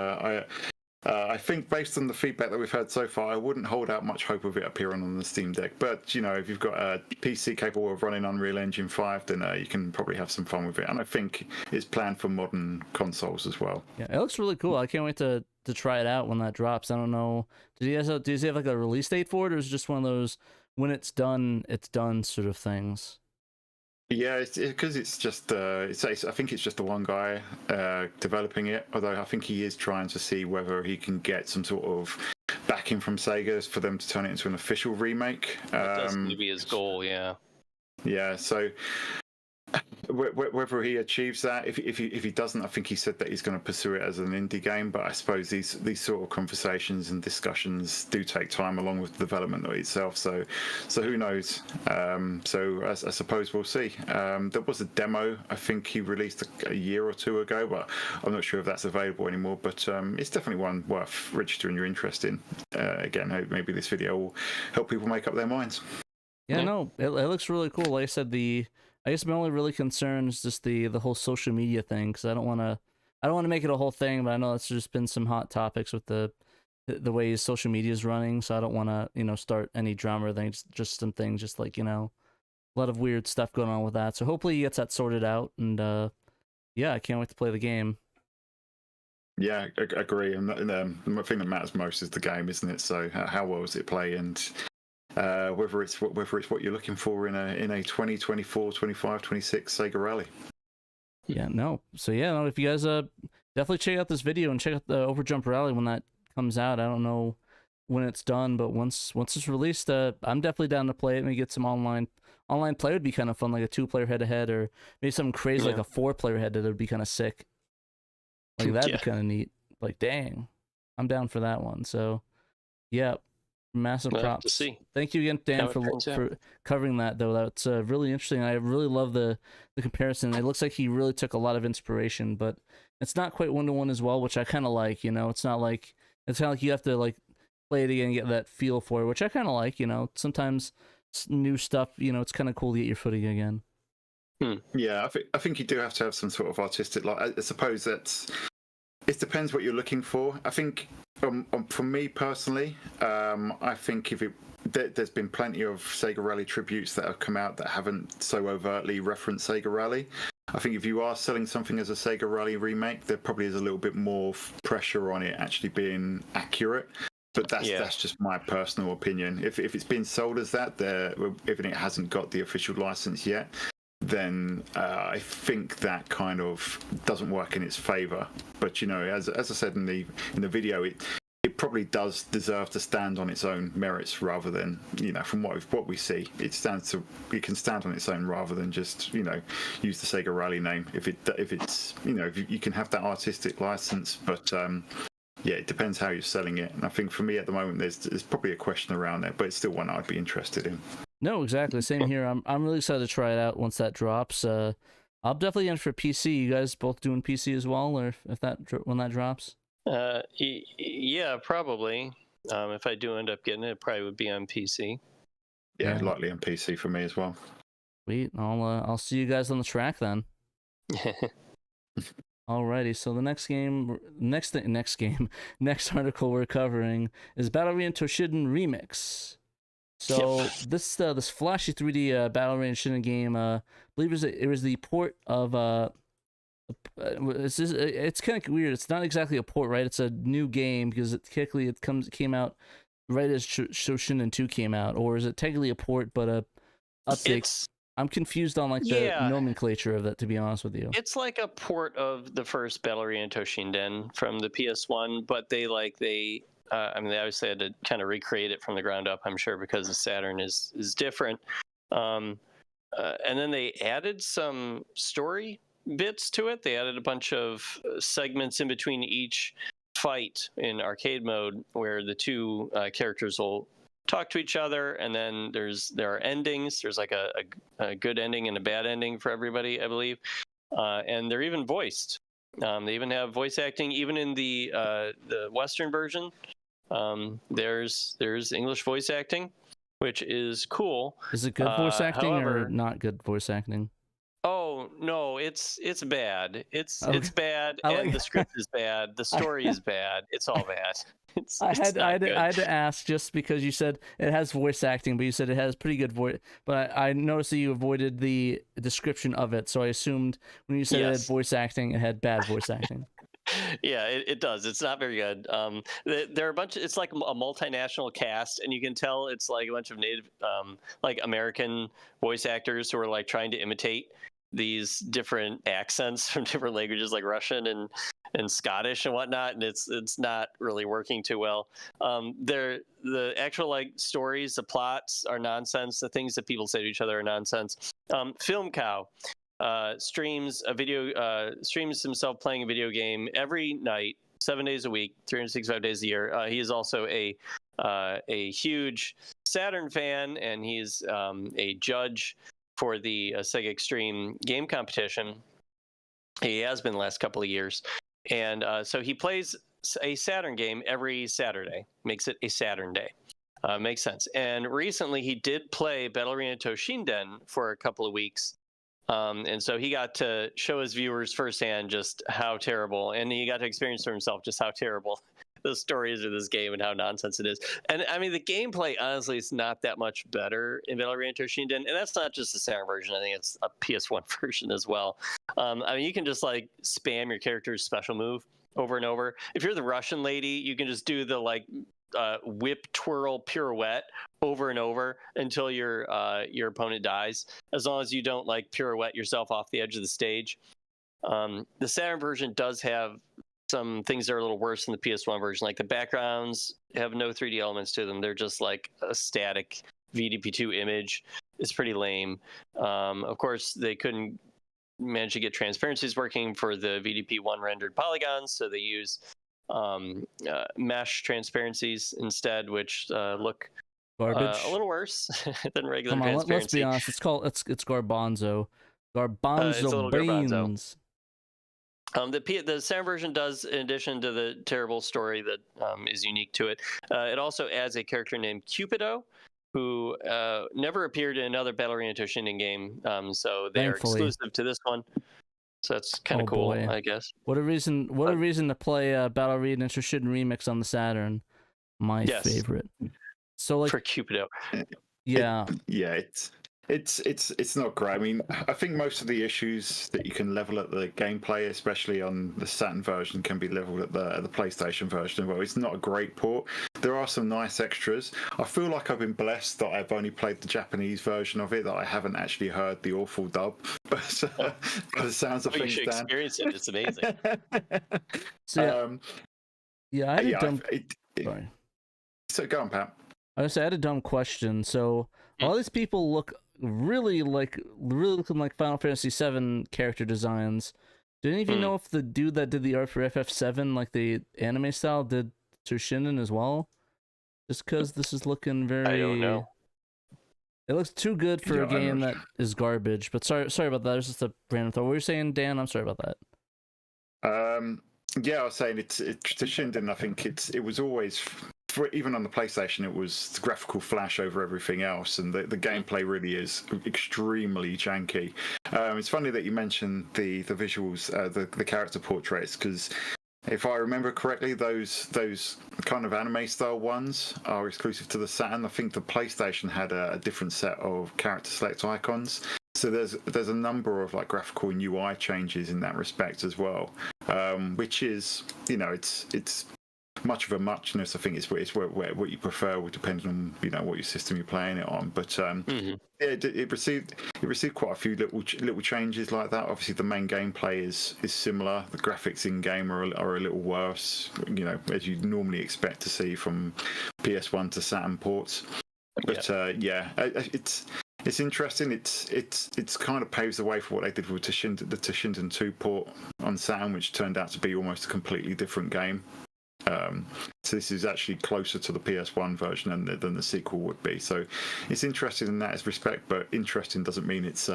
I think based on the feedback that we've had so far, I wouldn't hold out much hope of it appearing on the Steam Deck. But if you've got a PC capable of running Unreal Engine 5, then you can probably have some fun with it. And I think it's planned for modern consoles as well. Yeah, it looks really cool. I can't wait to try it out when that drops. I don't know. Does he have like a release date for it, or is it just one of those when it's done sort of things? Yeah, because it's just I think it's just the one guy developing it. Although I think he is trying to see whether he can get some sort of backing from Sega for them to turn it into an official remake. That does seem to be his goal. Yeah. Yeah. So whether he achieves that, if he doesn't, I think he said that he's going to pursue it as an indie game. But I suppose these sort of conversations and discussions do take time, along with the development of itself. So who knows? So I suppose we'll see. There was a demo I think he released a year or two ago, but I'm not sure if that's available anymore. But it's definitely one worth registering your interest in. Again, maybe this video will help people make up their minds. Yeah, no, it looks really cool. Like I said, I guess my only really concern is just the whole social media thing, because I don't want to make it a whole thing, but I know it's just been some hot topics with the way social media is running, so I don't want to start any drama or things. Just some things, just like a lot of weird stuff going on with that. So hopefully he gets that sorted out, and yeah, I can't wait to play the game. Yeah, I agree. And the thing that matters most is the game, isn't it? So how well does it play, and whether it's what you're looking for in a 20, 24, 25, 26 Sega Rally. Yeah, no. So yeah, no, if you guys definitely check out this video and check out the Overjump Rally when that comes out. I don't know when it's done, but once it's released, I'm definitely down to play it. Maybe get some online play would be kind of fun, like a 2-player head-to-head, or maybe something crazy like a 4-player head-to-head would be kind of sick. Like that'd be kind of neat. Like dang, I'm down for that one. So yeah. Massive props. To see. Thank you again, Dan, for covering that, though. That's really interesting. I really love the comparison. It looks like he really took a lot of inspiration, but it's not quite one-to-one as well, which I kind of like. It's not like it's kind of like you have to like play it again and get that feel for it, which I kind of like. Sometimes new stuff. It's kind of cool to get your footing again. Yeah, I think you do have to have some sort of artistic. I suppose it depends what you're looking for. I think for me personally, I think there's been plenty of Sega Rally tributes that have come out that haven't so overtly referenced Sega Rally. I think if you are selling something as a Sega Rally remake, there probably is a little bit more pressure on it actually being accurate. But that's just my personal opinion. If it's been sold as that, even it hasn't got the official license yet, then I think that kind of doesn't work in its favor. But as I said in the video, it probably does deserve to stand on its own merits rather than from what we see, it can stand on its own rather than just use the Sega Rally name. If it's if you can have that artistic license, but yeah, it depends how you're selling it. And I think for me at the moment, there's probably a question around there, but it's still one I'd be interested in. No, exactly. Same here. I'm really excited to try it out once that drops. I'll definitely enter for PC. You guys both doing PC as well, or when that drops? Yeah, probably. If I do end up getting it, probably would be on PC. Yeah, likely on PC for me as well. Sweet. I'll see you guys on the track then. Alrighty, so the next article we're covering is Battle Arena Toshinden Remix. So this flashy 3D Battle Arena Shooting game, I believe it was the port of it's kind of weird. It's not exactly a port, right? It's a new game because it came out right as Shoshinden 2 came out, or is it technically a port but a update? I'm confused on the nomenclature of that, to be honest with you. It's like a port of the first Battle Arena Toshinden from the PS1, but they they obviously had to kind of recreate it from the ground up, I'm sure, because the Saturn is different. And then they added some story bits to it. They added a bunch of segments in between each fight in arcade mode where the two characters will talk to each other, and then there are endings. There's like a good ending and a bad ending for everybody, I believe, and they're even voiced. They even have voice acting, even in the Western version. There's English voice acting, which is cool. Is it good voice acting or not good voice acting? Oh no, it's bad. It's bad, and the script is bad. The story is bad. It's all bad. I had to ask just because you said it has voice acting, but you said it has pretty good voice. But I noticed that you avoided the description of it, so I assumed when you said it had voice acting, it had bad voice acting. Yeah, it does. It's not very good. There are a bunch. It's like a multinational cast, and you can tell it's like a bunch of native, like American voice actors who are like trying to imitate these different accents from different languages, like Russian and Scottish and whatnot, and it's not really working too well. The actual like stories, the plots are nonsense. The things that people say to each other are nonsense. Film Cow streams himself playing a video game every night, 7 days a week, 365 days a year. He is also a huge Saturn fan, and he's a judge for the Sega Extreme game competition. He has been the last couple of years. And so he plays a Saturn game every Saturday, makes it a Saturn day. Makes sense. And recently he did play Battle Arena Toshinden for a couple of weeks. And so he got to show his viewers firsthand just how terrible, and he got to experience for himself just how terrible the story is of this game and how nonsense it is. And I mean, the gameplay honestly is not that much better in Battle Arena Toshinden, and that's not just the Saturn version. I think it's a PS1 version as well. I mean, you can just like spam your character's special move over and over. If you're the Russian lady, you can just do the like whip, twirl, pirouette over and over until your opponent dies, as long as you don't like pirouette yourself off the edge of the stage. The Saturn version does have some things that are a little worse than the PS1 version, like the backgrounds have no 3D elements to them. They're just like a static VDP2 image. It's pretty lame. Of course, they couldn't manage to get transparencies working for the VDP1 rendered polygons, so they use mesh transparencies instead, which look garbage, a little worse than regular Come on, transparency. let's be honest. It's garbanzo. Garbanzo it's a little beans. The Saturn version does, in addition to the terrible story that is unique to it, it also adds a character named Cupido, who never appeared in another Battle Arena Toshinden game. So they are exclusive to this one. So that's kind of cool, boy. I guess. What a reason to play Battle Arena Toshinden Remix on the Saturn. My favorite. So like for Cupido. Yeah. It's not great. I mean, I think most of the issues that you can level at the gameplay, especially on the Saturn version, can be leveled at the PlayStation version. Well, it's not a great port. There are some nice extras. I feel like I've been blessed that I've only played the Japanese version of it, that I haven't actually heard the awful dub. But by the sounds of things, you should experience it. It's amazing. So, I had a dumb. Sorry. So go on, Pat. I had a dumb question. So all these people look really looking like Final Fantasy VII character designs. Do any of you know if the dude that did the art for FF7, like the anime style, did Toshinden as well? Just because this is looking very... I don't know. It looks too good for a game that is garbage. But sorry about that. It's just a random thought. What were you saying, Dan? I'm sorry about that. Yeah, I was saying it's Toshinden. I think it was always... even on the PlayStation, it was the graphical flash over everything else, and the gameplay really is extremely janky. It's funny that you mentioned the visuals, the character portraits, because If I remember correctly, those kind of anime style ones are exclusive to the Saturn. I think the PlayStation had a different set of character select icons. So there's a number of like graphical and UI changes in that respect as well, which is, you know, it's much of a muchness. I think it's what you prefer, depending on, you know, what your system you're playing it on. But yeah, it received quite a few little changes like that. Obviously, the main gameplay is similar. The graphics in game are a little worse, you know, as you normally expect to see from PS1 to Saturn ports. But yeah, it's interesting. It's kind of paves the way for what they did with the Toshinden 2 port on Saturn, which turned out to be almost a completely different game. So this is actually closer to the PS1 version than the sequel would be. So it's interesting in that respect, but interesting doesn't mean it's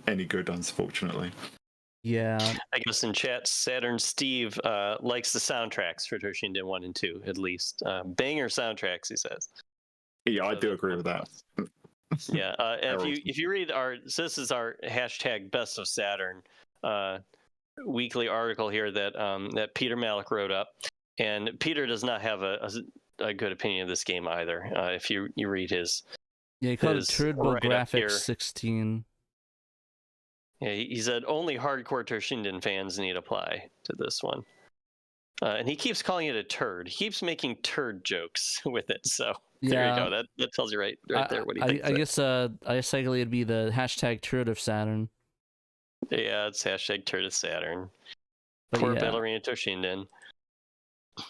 any good, unfortunately. Yeah. I guess in chat, Saturn Steve likes the soundtracks for Toshinden 1 and 2, at least. Banger soundtracks, he says. Yeah, I do agree with that. Yeah, if you read so this is our hashtag Best of Saturn weekly article here that Peter Malik wrote up, and Peter does not have a good opinion of this game either. If you read his, Yeah, he called it Turbo right Graphics 16. Yeah, he said only hardcore Toshinden fans need apply to this one. And he keeps calling it a turd. He keeps making turd jokes with it. So there you go. That tells you right there what he thinks. I guess likely it'd be the hashtag turd of Saturn. Yeah, it's hashtag turd of Saturn. But Poor yeah. Ballerina Toshinden.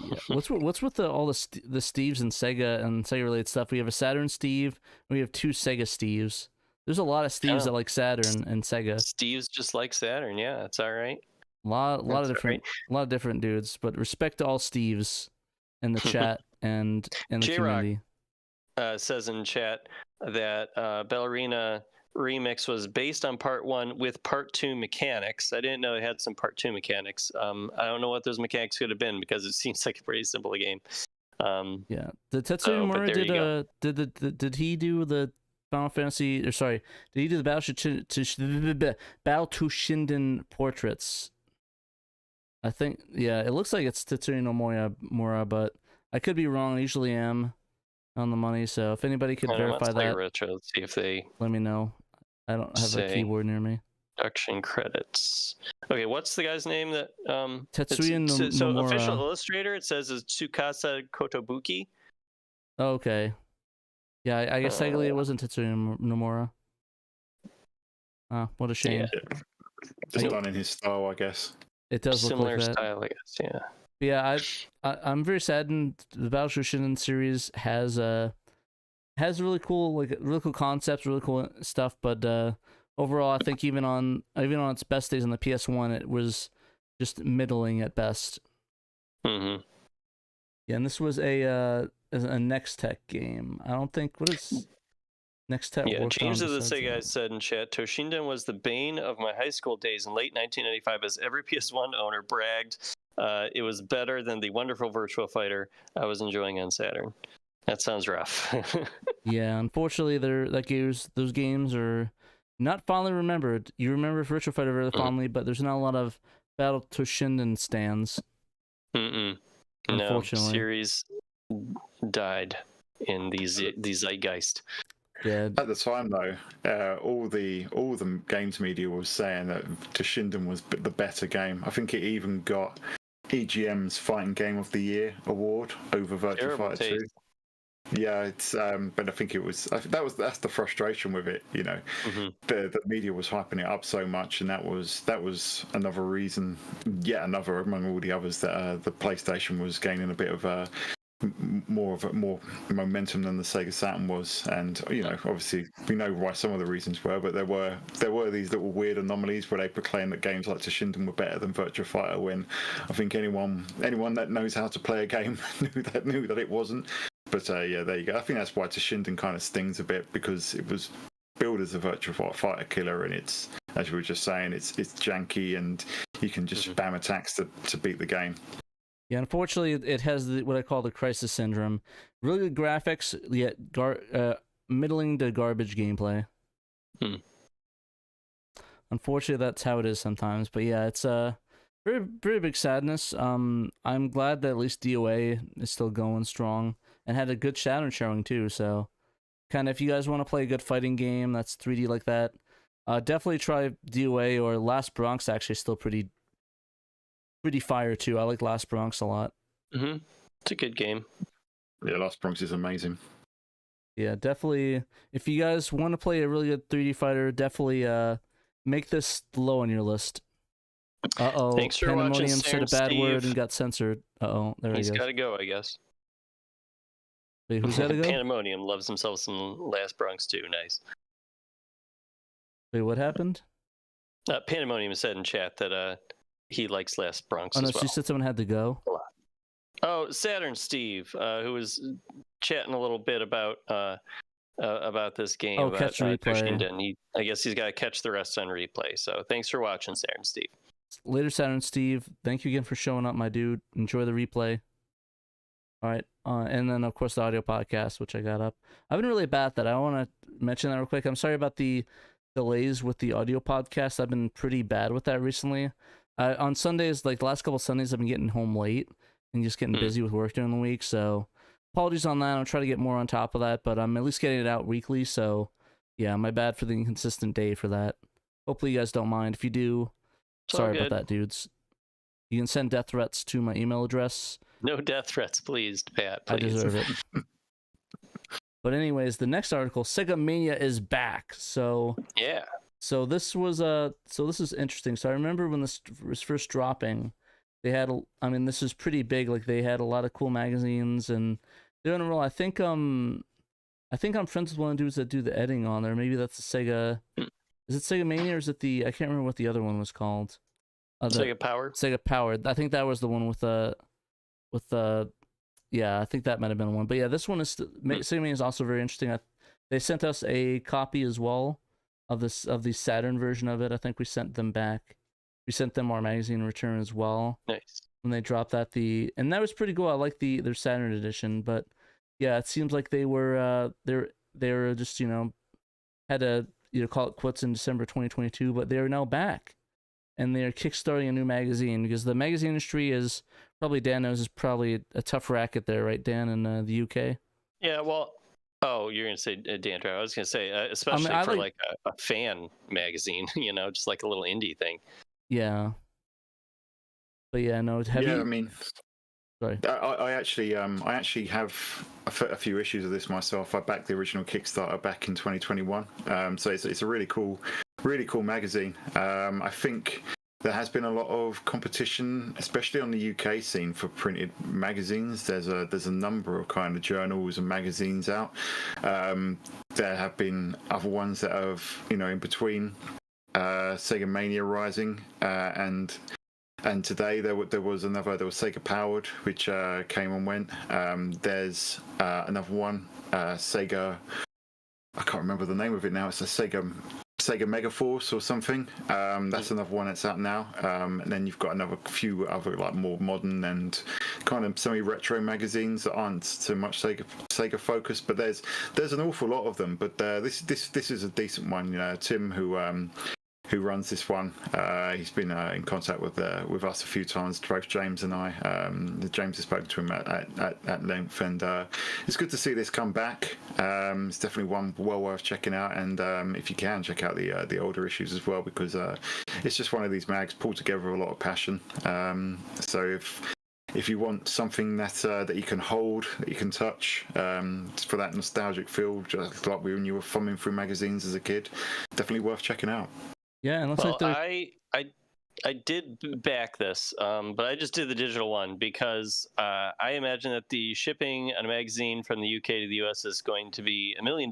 Yeah. What's with all the Steves and Sega related stuff? We have a Saturn Steve, and we have 2 Sega Steves. There's a lot of Steves that like Saturn and Sega. Steve's just like Saturn. Yeah, it's all right. A lot of different dudes, but respect to all Steves in the chat and in the community. Says in chat that Ballerina Remix was based on part 1 with part 2 mechanics. I didn't know it had some part 2 mechanics. I don't know what those mechanics could have been, because it seems like a pretty simple game. Yeah, the Tetsuya Nomura did he do the Final Fantasy? Or sorry, did he do the Battle Toshinden portraits? I think, yeah, it looks like it's Tetsuya Nomura, but I could be wrong. I usually am on the money, so if anybody could verify that, retro, let's see if they let me know. I don't have a keyboard near me. Production credits. Okay, what's the guy's name that Tetsuya Nomura. So official illustrator, it says, is Tsukasa Kotobuki. Oh, okay. Yeah, I guess technically it wasn't Tetsuya Nomura. What a shame. Yeah. Just done in his style, I guess. It does look Similar like that. style, I guess. Yeah. Yeah, I'm very saddened. The Battle Toshinden series has really cool concepts, really cool stuff, but overall, I think even on its best days on the PS1, it was just middling at best. Mm-hmm. Yeah, and this was a Next Tech game. I don't think, what is Next Tech? Yeah, James of the Sega said in chat, Toshinden was the bane of my high school days in late 1995, as every PS1 owner bragged it was better than the wonderful Virtua Fighter I was enjoying on Saturn. That sounds rough. Yeah, unfortunately, those games are not fondly remembered. You remember Virtua Fighter very fondly, but there's not a lot of Battle Toshinden stands. No, series died in the zeitgeist. Yeah. At the time, though, all the games media was saying that Toshinden was the better game. I think it even got EGM's Fighting Game of the Year award over Virtua Fighter 2. Yeah, it's but I think that's the frustration with it. You know, the media was hyping it up so much, and that was another reason, yet another among all the others, that the PlayStation was gaining a bit of more momentum than the Sega Saturn was. And you know, obviously we know why some of the reasons were, but there were these little weird anomalies where they proclaimed that games like Toshinden were better than Virtua Fighter, when I think anyone that knows how to play a game knew that it wasn't. But yeah, there you go. I think that's why Toshinden kind of stings a bit, because it was billed as a Virtua Fighter killer, and it's, as we were just saying, it's janky, and you can just spam attacks to beat the game. Yeah, unfortunately, it has what I call the crisis syndrome. Really good graphics, yet middling to garbage gameplay. Unfortunately, that's how it is sometimes. But yeah, it's very big sadness. I'm glad that at least DOA is still going strong and had a good Saturn showing too. So, kind of, if you guys want to play a good fighting game that's 3D like that, definitely try DOA or Last Bronx. Actually, still pretty fire too. I like Last Bronx a lot. It's a good game. Yeah, Last Bronx is amazing. Yeah, definitely. If you guys want to play a really good 3D fighter, definitely make this low on your list. Uh-oh. Thanks for watching, Pandemonium said a bad Steve. word and got censored. Uh-oh, there he He's goes. got to go, I guess. Wait, who's got to go? Pandemonium loves himself some Last Bronx too. Nice. Wait, what happened? Pandemonium said in chat that he likes Last Bronx Oh no, as well. she said someone had to go. Oh, Saturn Steve, who was chatting a little bit about this game. Oh, about, catch replay. Toshinden. I guess he's got to catch the rest on replay. So thanks for watching, Saturn Steve. Later, Saturn Steve. Thank you again for showing up, my dude. Enjoy the replay. All right, and then of course the audio podcast, which I got up. I've been really bad at that. I want to mention that real quick. I'm sorry about the delays with the audio podcast. I've been pretty bad with that recently. On Sundays, like the last couple of Sundays, I've been getting home late and just getting busy with work during the week. So apologies on that. I'll try to get more on top of that, but I'm at least getting it out weekly. So yeah, my bad for the inconsistent day for that. Hopefully you guys don't mind. If you do, sorry about that, dudes. You can send death threats to my email address. No death threats, please, Pat. Please. I deserve it. But anyways, the next article, Sega Mania is back. So yeah. So this is interesting. So I remember when this was first dropping, they had this is pretty big. Like they had a lot of cool magazines, and they're in a row. I think I'm friends with one of the dudes that do the editing on there. Maybe that's the Sega. Is it Sega Mania or is it the? I can't remember what the other one was called. Sega Powered. Sega Powered. I think that was the one with the. Yeah, I think that might have been one. But yeah, this one is Sega Mania is also very interesting. They sent us a copy as well of the Saturn version of it. I think we sent them back. We sent them our magazine in return as well. Nice. When they dropped that, and that was pretty cool. I like their Saturn edition, but yeah, it seems like they were just had to call it quits in December 2022, but they are now back, and they are kickstarting a new magazine because the magazine industry is probably, Dan knows, is probably a tough racket there, right, Dan, in the UK. Yeah, well. Oh, you're gonna say Dan Trout. I was gonna say, especially for like a fan magazine, just like a little indie thing. Yeah. But yeah, no. Sorry. I actually have a few issues of this myself. I backed the original Kickstarter back in 2021. So it's a really cool magazine. I think there has been a lot of competition, especially on the UK scene, for printed magazines. There's a number of kind of journals and magazines out. There have been other ones that have, in between Sega Mania Rising and today there was Sega Powered, which came and went. There's another one, Sega. I can't remember the name of it now. It's a Sega Megaforce or something. That's another one that's out now. And then you've got another few other like more modern and kind of semi-retro magazines that aren't so much Sega focused. But there's an awful lot of them. But this is a decent one. Tim, who runs this one, he's been in contact with us a few times, both James and I. James has spoken to him at length, and it's good to see this come back. It's definitely one well worth checking out, and if you can, check out the older issues as well, because it's just one of these mags pulled together with a lot of passion. So if you want something that you can hold, that you can touch, for that nostalgic feel, just like when you were thumbing through magazines as a kid, definitely worth checking out. Yeah, and I did back this, but I just did the digital one because I imagine that the shipping on a magazine from the UK to the US is going to be $1 million.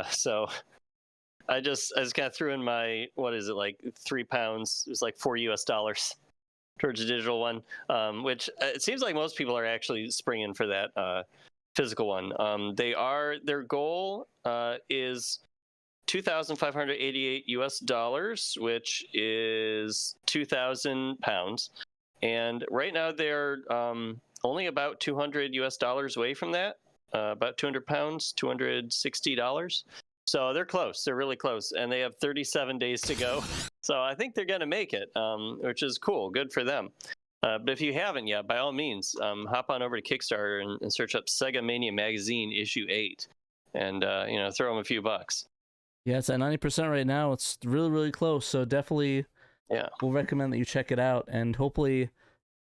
So I just kind of threw in my, what is it, like £3? It was like $4 towards the digital one, which it seems like most people are actually springing for that physical one. Their goal is $2,588 which is 2,000 pounds, and right now they're only about $200 away from that, about 200 pounds, $260. So they're close. They're really close, and they have 37 days to go. So I think they're going to make it, which is cool. Good for them. But if you haven't yet, by all means, hop on over to Kickstarter and search up Sega Mania Magazine issue 8, and throw them a few bucks. Yeah, it's at 90% right now. It's really, really close. So definitely, we'll recommend that you check it out. And hopefully,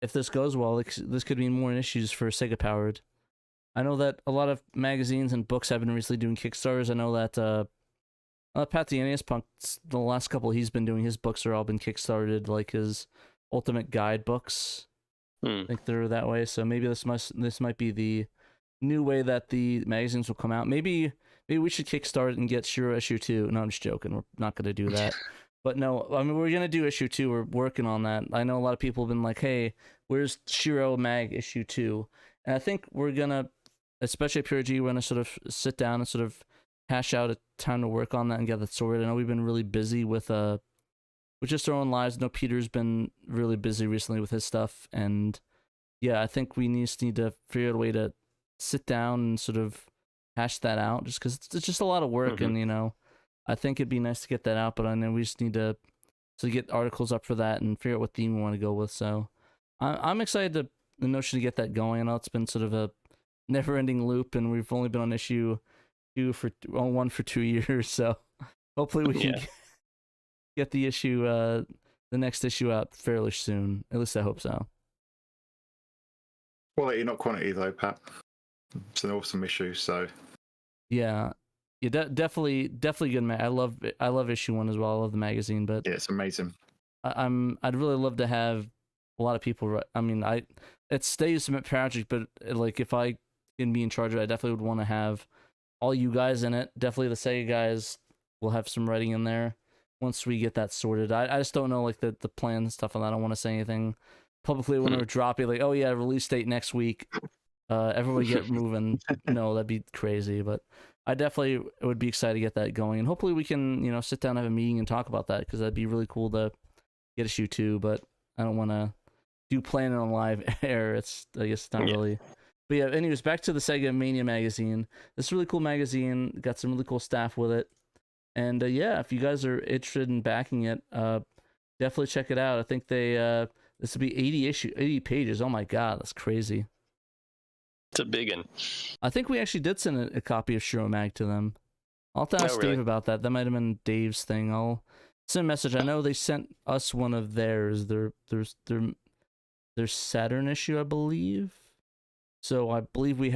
if this goes well, this could mean more issues for Sega Powered. I know that a lot of magazines and books have been recently doing Kickstarters. I know that Pat the NES Punk, the last couple he's been doing, his books are all been Kickstarted, like his Ultimate Guide books. I think they're that way. So maybe this might be the new way that the magazines will come out. Maybe we should kickstart and get SHIRO issue 2. No, I'm just joking. We're not going to do that. But no, I mean, we're going to do issue 2. We're working on that. I know a lot of people have been like, hey, where's SHIRO Mag issue 2? And I think we're going to, especially at PRG, we're going to sort of sit down and sort of hash out a time to work on that and get that sorted. I know we've been really busy with just our own lives. I know Peter's been really busy recently with his stuff. And yeah, I think we just need to figure out a way to sit down and sort of hash that out, just because it's just a lot of work. And I think it'd be nice to get that out, but I know we just need to get articles up for that and figure out what theme we want to go with. So I'm excited to the notion to get that going. I know it's been sort of a never-ending loop, and we've only been on issue 1 for 2 years, so hopefully we can get the issue the next issue out fairly soon. At least I hope so. Quality, not quantity, though, Pat. It's an awesome issue. So yeah, definitely good. I love issue 1 as well. I love the magazine, but yeah, it's amazing. I'd really love to have a lot of people. I mean, it stays at Patrick, but like if I can be in charge of it, I definitely would want to have all you guys in it. Definitely the Sega guys will have some writing in there once we get that sorted. I just don't know like the plan and stuff, and I don't want to say anything publicly when we're dropping like, oh yeah, release date next week. Everybody get moving. No, that'd be crazy. But I definitely would be excited to get that going, and hopefully we can sit down and have a meeting and talk about that, because that'd be really cool to get issue 2. But I don't want to do planning on live air. I guess it's not really. But yeah, anyways, back to the Sega Mania magazine. This really cool magazine, got some really cool staff with it, and yeah, if you guys are interested in backing it, definitely check it out. I think this will be 80 pages. Oh my god, that's crazy. It's a big one. I think we actually did send a copy of SHIRO Mag to them. I'll have to ask Dave about that. That might have been Dave's thing. I'll send a message. I know they sent us one of theirs. Their Saturn issue, I believe. So I believe we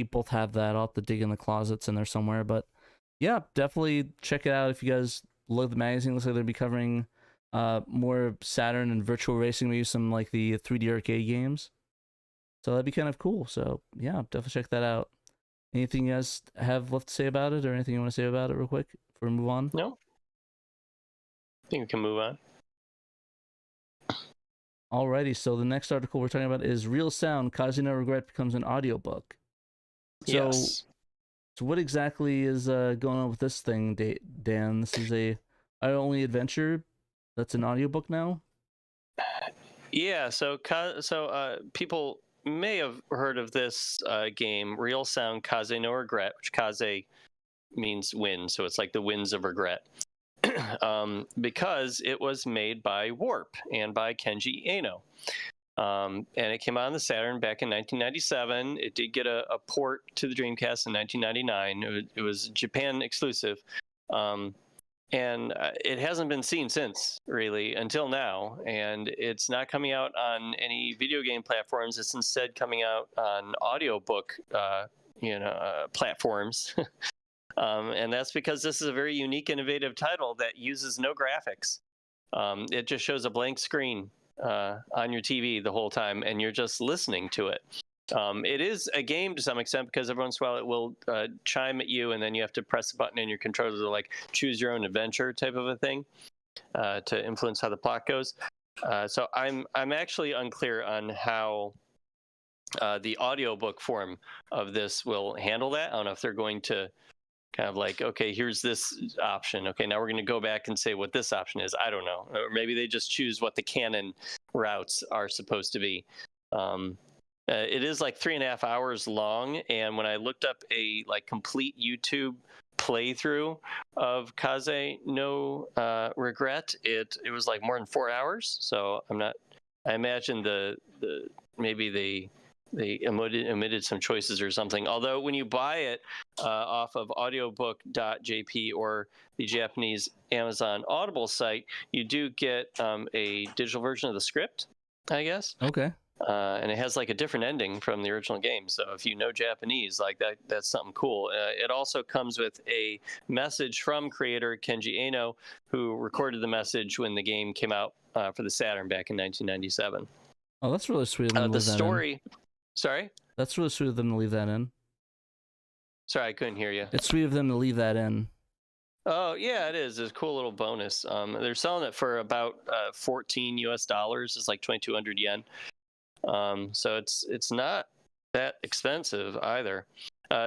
both have that. I'll have to dig in the closets in there somewhere. But yeah, definitely check it out if you guys love the magazine. Looks like they'll be covering more Saturn and virtual racing, maybe some like the 3D arcade games. So that'd be kind of cool. So yeah, definitely check that out. Anything you guys have left to say about it, or anything you want to say about it real quick before we move on? No. I think we can move on. Alrighty, so the next article we're talking about is Real Sound, Kaze no Regret becomes an audiobook. So, Yes. So what exactly is going on with this thing, Dan? This is a only adventure that's an audiobook now? Yeah, so people may have heard of this game, Real Sound Kaze no Regret, which Kaze means wind, so it's like the winds of regret. Because it was made by Warp and by Kenji Eno. And it came out on the Saturn back in 1997. It did get a port to the Dreamcast in 1999. It was Japan exclusive. And it hasn't been seen since, really, until now. And it's not coming out on any video game platforms. It's instead coming out on audiobook platforms. And that's because this is a very unique, innovative title that uses no graphics. It just shows a blank screen on your TV the whole time, and you're just listening to it. It is a game to some extent, because every once in a while it will chime at you, and then you have to press a button in your controller to like choose your own adventure type of a thing to influence how the plot goes. So I'm actually unclear on how the audiobook form of this will handle that. I don't know if they're going to kind of like, okay, here's this option. Okay, now we're going to go back and say what this option is. I don't know. Or maybe they just choose what the canon routes are supposed to be. It is like 3.5 hours long, and when I looked up a like complete YouTube playthrough of Kaze no Regret, it was like more than 4 hours. So I imagine maybe they omitted some choices or something. Although when you buy it off of audiobook.jp or the Japanese Amazon Audible site, you do get a digital version of the script, I guess. Okay. And it has like a different ending from the original game. So if you know Japanese, like that's something cool. It also comes with a message from creator Kenji Eno, who recorded the message when the game came out for the Saturn back in 1997. Oh, that's really sweet of them to The leave that in. story. Sorry? That's really sweet of them to leave that in. Sorry, I couldn't hear you. It's sweet of them to leave that in. Oh, yeah, it is. It's a cool little bonus. They're selling it for about $14 US. It's like 2,200 yen. So it's not that expensive either.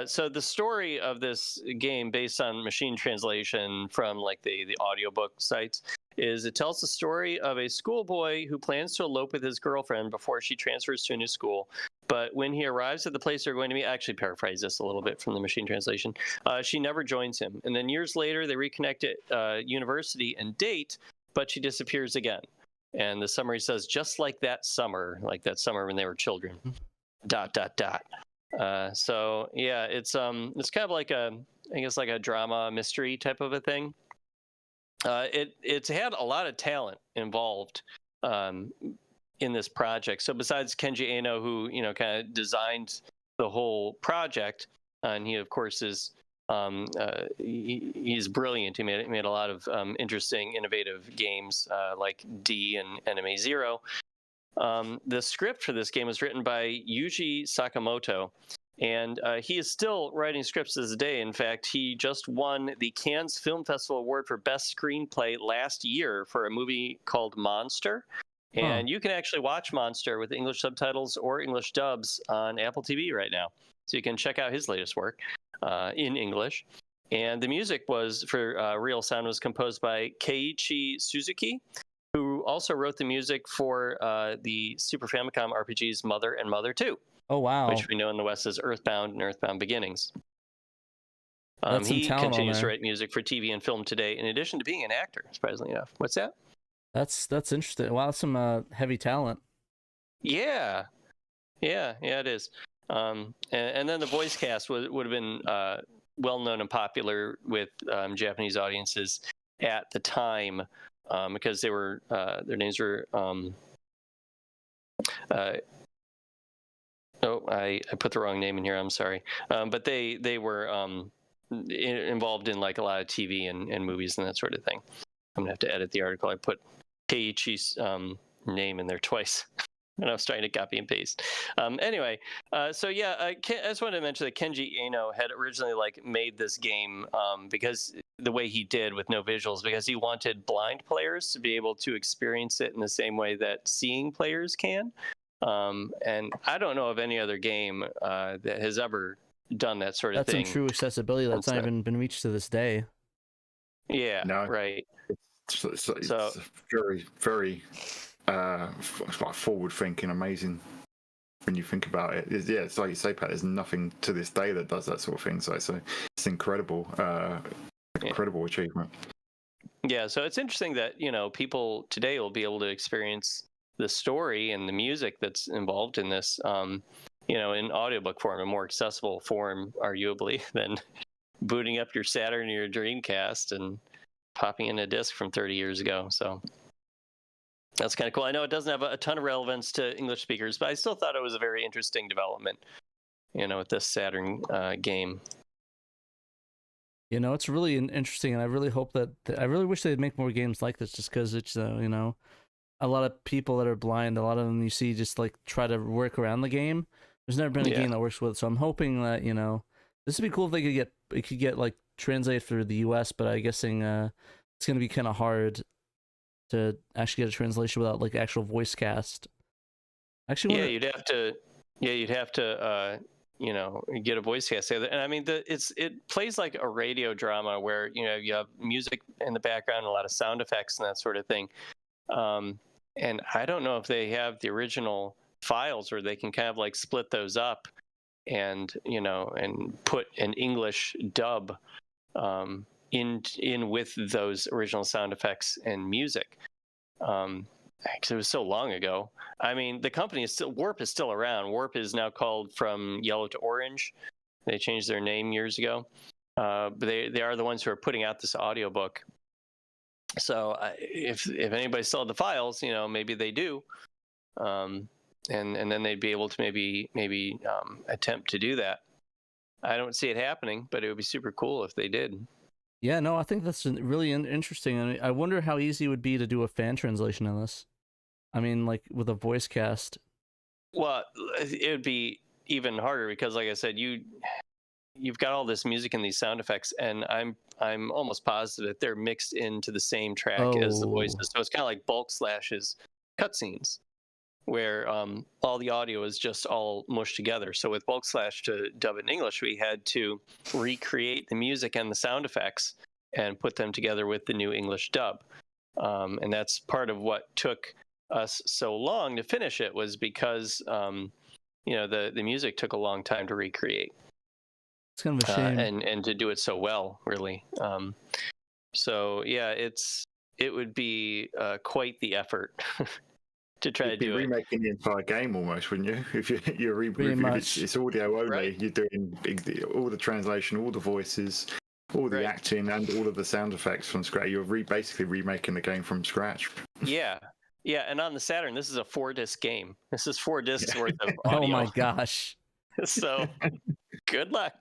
So the story of this game, based on machine translation from like the audiobook sites, is it tells the story of a schoolboy who plans to elope with his girlfriend before she transfers to a new school. But when he arrives at the place they're going to meet, I actually paraphrase this a little bit from the machine translation, she never joins him. And then years later, they reconnect at university and date, but she disappears again. And the summary says, just like that summer when they were children, ... So yeah, it's kind of like I guess like a drama mystery type of a thing. It's had a lot of talent involved in this project. So besides Kenji Eno, who kind of designed the whole project, and he of course is he's brilliant. He made a lot of interesting, innovative games like D and Enemy Zero. The script for this game was written by Yuji Sakamoto, and he is still writing scripts to this day. In fact, he just won the Cannes Film Festival Award for Best Screenplay last year for a movie called Monster. And you can actually watch Monster with English subtitles or English dubs on Apple TV right now. So you can check out his latest work in English. And the music was for Real Sound was composed by Keiichi Suzuki, who also wrote the music for the Super Famicom RPGs Mother and Mother 2. Oh, wow. Which we know in the West as Earthbound and Earthbound Beginnings. He talent on continues to there. write music for TV and film today, in addition to being an actor, surprisingly enough. What's that? That's interesting. Wow, that's some heavy talent. Yeah, it is. And then the voice cast would have been well known and popular with Japanese audiences at the time because they were their names were. I put the wrong name in here. I'm sorry, but they were involved in like a lot of TV and movies and that sort of thing. I'm gonna have to edit the article. I put Keiichi's name in there twice. And I was trying to copy and paste. Anyway, so yeah, I just wanted to mention that Kenji Eno had originally like made this game because the way he did with no visuals, because he wanted blind players to be able to experience it in the same way that seeing players can. And I don't know of any other game that has ever done that sort of thing. That's some true accessibility that's not even been reached to this day. Yeah, no, right. It's very, very forward thinking, amazing when you think about it. It's like you say, Pat, there's nothing to this day that does that sort of thing. So it's incredible achievement. Yeah, so it's interesting that people today will be able to experience the story and the music that's involved in this in audiobook form, a more accessible form arguably than booting up your Saturn or your Dreamcast and popping in a disc from 30 years ago. So that's kind of cool. I know it doesn't have a ton of relevance to English speakers, but I still thought it was a very interesting development, with this Saturn game. It's really interesting, and I really hope I really wish they'd make more games like this, just because it's, a lot of people that are blind, a lot of them you see just like try to work around the game. There's never been a game that works with it, so I'm hoping that, this would be cool if it could get like translated for the US, but I'm guessing it's going to be kind of hard to actually get a translation without like actual voice cast. Actually, you'd have to get a voice cast together. And I mean, it plays like a radio drama where you have music in the background, a lot of sound effects and that sort of thing. And I don't know if they have the original files where they can kind of like split those up and and put an English dub in with those original sound effects and music. Because it was so long ago. I mean, the company is still, Warp is still around. Warp is now called From Yellow to Orange. They changed their name years ago. But they are the ones who are putting out this audiobook. So if anybody still had the files, maybe they do. And then they'd be able to maybe attempt to do that. I don't see it happening, but it would be super cool if they did. Yeah, no, I think that's really interesting. And I wonder how easy it would be to do a fan translation of this. I mean, like with a voice cast. Well, it would be even harder because, like I said, you've got all this music and these sound effects, and I'm almost positive that they're mixed into the same track as the voices. So it's kind of like Bulk Slash's cutscenes, where all the audio is just all mushed together. So with Bulk Slash, to dub it in English, we had to recreate the music and the sound effects and put them together with the new English dub. And that's part of what took us so long to finish it, was because the music took a long time to recreate. It's kind of a shame. And to do it so well, really. So yeah, it would be quite the effort to try to do it. You'd be remaking the entire game almost, wouldn't you? If you're rebooting, it's audio only. Right. You're doing all the translation, all the voices, all the acting, and all of the sound effects from scratch. You're basically remaking the game from scratch. Yeah. And on the Saturn, this is a 4-disc game. This is 4 discs worth of audio. Oh my gosh. So good luck.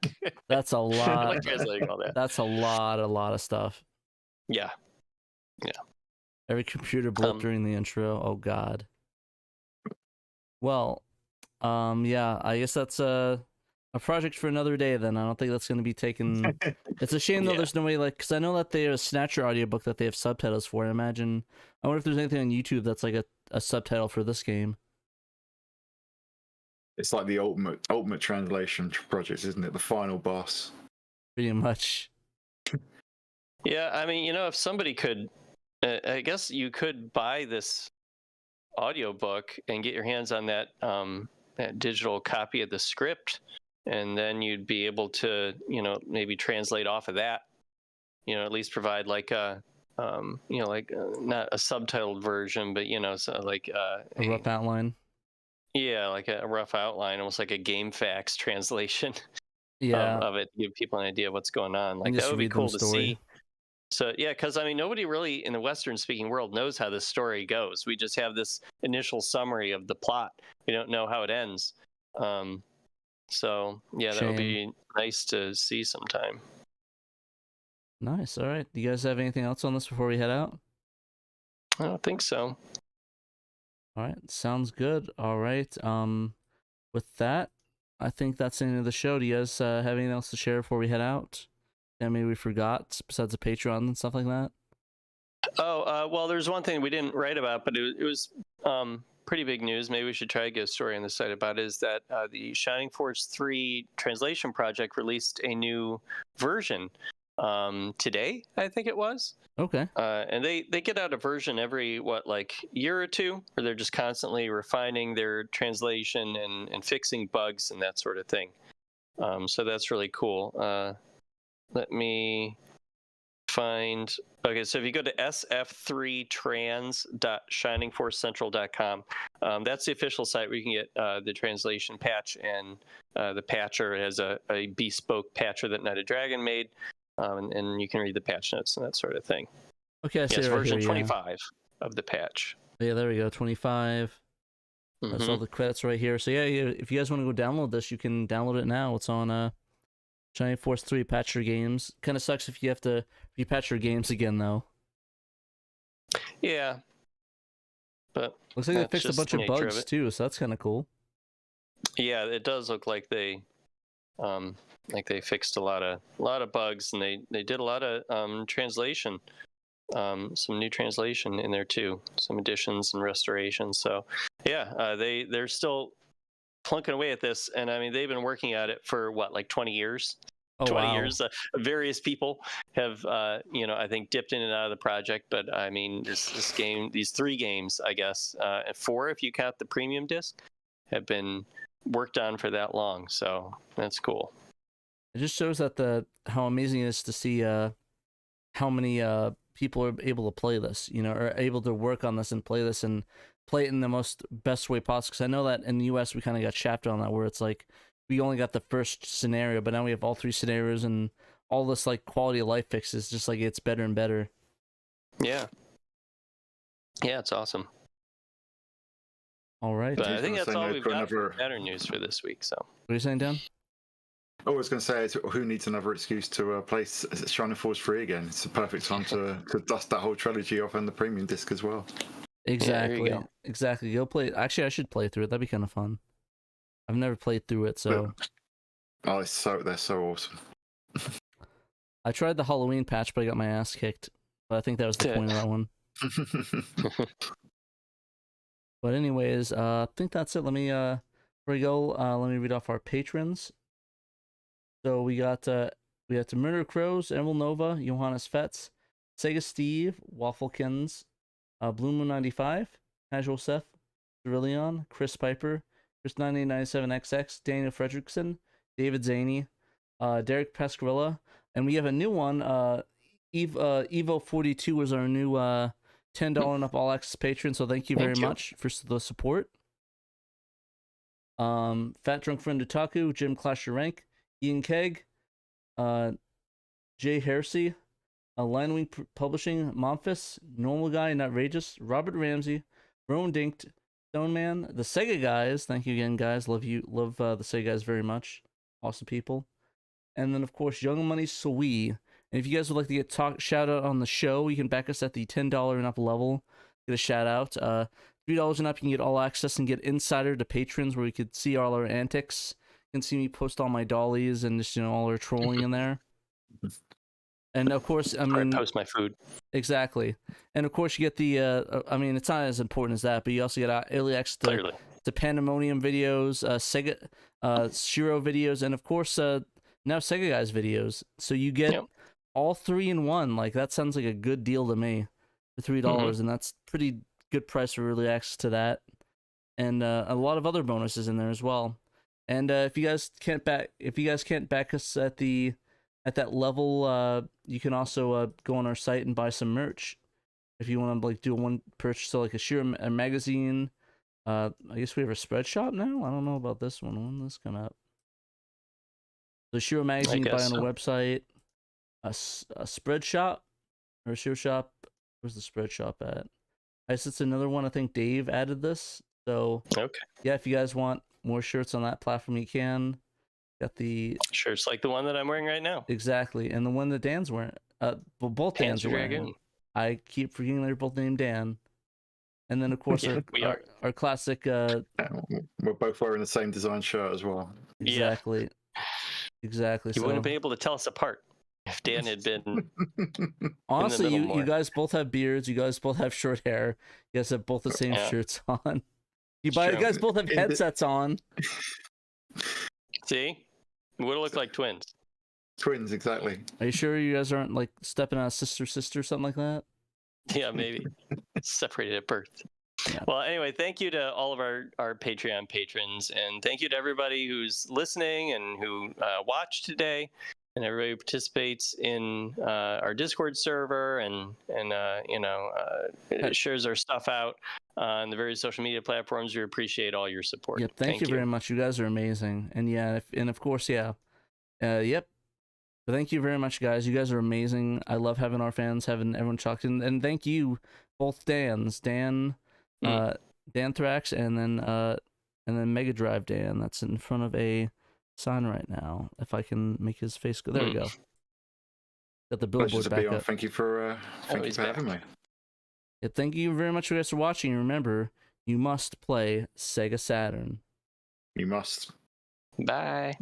That's a lot. Like translating all that. That's a lot of stuff. Yeah. Every computer blip during the intro. Oh god. Well, yeah, I guess that's a project for another day then. I don't think that's going to be taken. It's a shame though there's no way, like, because I know that they have a Snatcher audiobook that they have subtitles for. I wonder if there's anything on YouTube that's like a subtitle for this game. It's like the ultimate translation project, isn't it? The final boss. Pretty much. Yeah, I mean, if somebody could, I guess you could buy this audiobook and get your hands on that digital copy of the script, and then you'd be able to, maybe translate off of that. At least provide like a, not a subtitled version, but so like a rough outline. Yeah, like a rough outline, almost like a game facts translation. Yeah. Of it, to give people an idea of what's going on. Like that would be cool to see. So yeah, because I mean, nobody really in the Western-speaking world knows how this story goes. We just have this initial summary of the plot. We don't know how it ends. So yeah, that would be nice to see sometime. Nice. All right. Do you guys have anything else on this before we head out? I don't think so. All right. Sounds good. All right. With that, I think that's the end of the show. Do you guys have anything else to share before we head out? That maybe we forgot, besides the Patreon and stuff like that? Oh, well, there's one thing we didn't write about, but it was pretty big news. Maybe we should try to get a story on the site about it, is that the Shining Force 3 translation project released a new version today, I think it was. Okay. And they get out a version every, year or two, where they're just constantly refining their translation and fixing bugs and that sort of thing. So that's really cool. Let me find. Okay, so if you go to sf3trans.shiningforcecentral.com, that's the official site where you can get the translation patch, and the patcher has a bespoke patcher that Night of Dragon made, and you can read the patch notes and that sort of thing. Okay, I see it's right version here, 25 of the patch. Yeah, there we go, 25. That's all the credits right here. So yeah, if you guys want to go download this, you can download it now. It's on Shining Force 3 patch your games. Kind of sucks if you have to repatch your games again, though. Yeah. But looks like they fixed a bunch of bugs too, so that's kind of cool. Yeah, it does look like they fixed a lot of bugs, and they did a lot of translation, some new translation in there too, some additions and restorations. So yeah, they're still plunking away at this, and I mean they've been working at it for 20 years. Oh, 20 wow. years. Various people have I think dipped in and out of the project, but I mean this game, these 3 games, I guess, 4 if you count the premium disc, have been worked on for that long. So that's cool. it just shows that how amazing it is to see how many people are able to play this, you know, are able to work on this and play this and play it in the most best way possible. Because I know that in the US we kind of got shafted on that, where it's like we only got the first scenario, but now we have all 3 scenarios and all this like quality of life fixes. Just like it's better and better. Yeah. Yeah, it's awesome. All right. But Yeah, I think I was that's gonna all say, we've no, got for another- Saturn news for this week. So. What are you saying, Dan? All I was going to say is, who needs another excuse to play Shining Force 3 again? It's the perfect time to dust that whole trilogy off and the premium disc as well. Exactly. go. Exactly. Go play. Actually, I should play through it. That'd be kind of fun. I've never played through it, so Oh, they're so awesome. I tried the Halloween patch, but I got my ass kicked. But I think that was the point of that one. But anyways, I think that's it. Let me before we go, let me read off our patrons. So we got the Murder Crows, Emerald Nova, Johannes Fetz, Sega Steve, Wafflekins, Blue Moon 95, Casual Seth, Cerillion, Chris Piper, Chris 9897XX, Daniel Fredrickson, David Zaney, Derek Pascarilla, and we have a new one. Evo 42 is our new $10 and up all access patron. So thank you very much for the support. Fat Drunk Friend Otaku, Jim Clash Your Rank, Ian Keg, Jay Hersey, Linewing Publishing, Momphis, Normal Guy, Nutrageous, Robert Ramsey, Rowan Dinked, Stoneman, the Sega Guys. Thank you again, guys. Love the Sega Guys very much. Awesome people. And then, of course, Young Money Sui. And if you guys would like to get shout out on the show, you can back us at the $10 and up level. Get a shout out. $3 and up, you can get all access and get insider to patrons, where we could see all our antics. You can see me post all my dollies and just, you know, all our trolling in there. And of course, I mean, post my food. Exactly. And of course, you get the. I mean, it's not as important as that, but you also get early access to Pandemonium videos, Sega, SHIRO videos, and of course, now Sega Guys videos. So you get all 3 in 1. Like, that sounds like a good deal to me for $3, and that's pretty good price for early access to that, and a lot of other bonuses in there as well. And if you guys can't back us at that level, you can also go on our site and buy some merch. If you want to like do one purchase, so like a SHIRO magazine. I guess we have a spread shop now. I don't know about this one. When this come out? The SHIRO magazine, buy on a website. A spread shop or a SHIRO shop. Where's the spread shop at? I guess it's another one. I think Dave added this. So yeah, if you guys want more shirts on that platform, you can. Got the shirts like the one that I'm wearing right now. Exactly, and the one that Dan's wearing. Well, both Dan's are wearing. I keep forgetting they're both named Dan. And then of course our classic. We're both wearing the same design shirt as well. Exactly. Yeah. Exactly. You wouldn't have been able to tell us apart if Dan had been. Honestly, you guys both have beards. You guys both have short hair. You guys have both the same shirts on. You guys both have headsets on. See, we would have looked like twins. Twins, exactly. Are you sure you guys aren't like stepping on sister something like that? Yeah, maybe. Separated at birth. Yeah. Well, anyway, thank you to all of our Patreon patrons, and thank you to everybody who's listening and who watched today, and everybody who participates in our Discord server and shares our stuff out on the various social media platforms. We appreciate all your support. Yep, thank you very much. You guys are amazing, and of course, yep. But thank you very much, guys. You guys are amazing. I love having our fans, having everyone chucked in, and thank you, both Dans, Dan Thrax, and then Mega Drive Dan. That's in front of a sign right now. If I can make his face go, there we go. Got the billboard back up. Thank you for having me. Yeah, thank you very much, guys, for watching. Remember, you must play Sega Saturn. You must. Bye.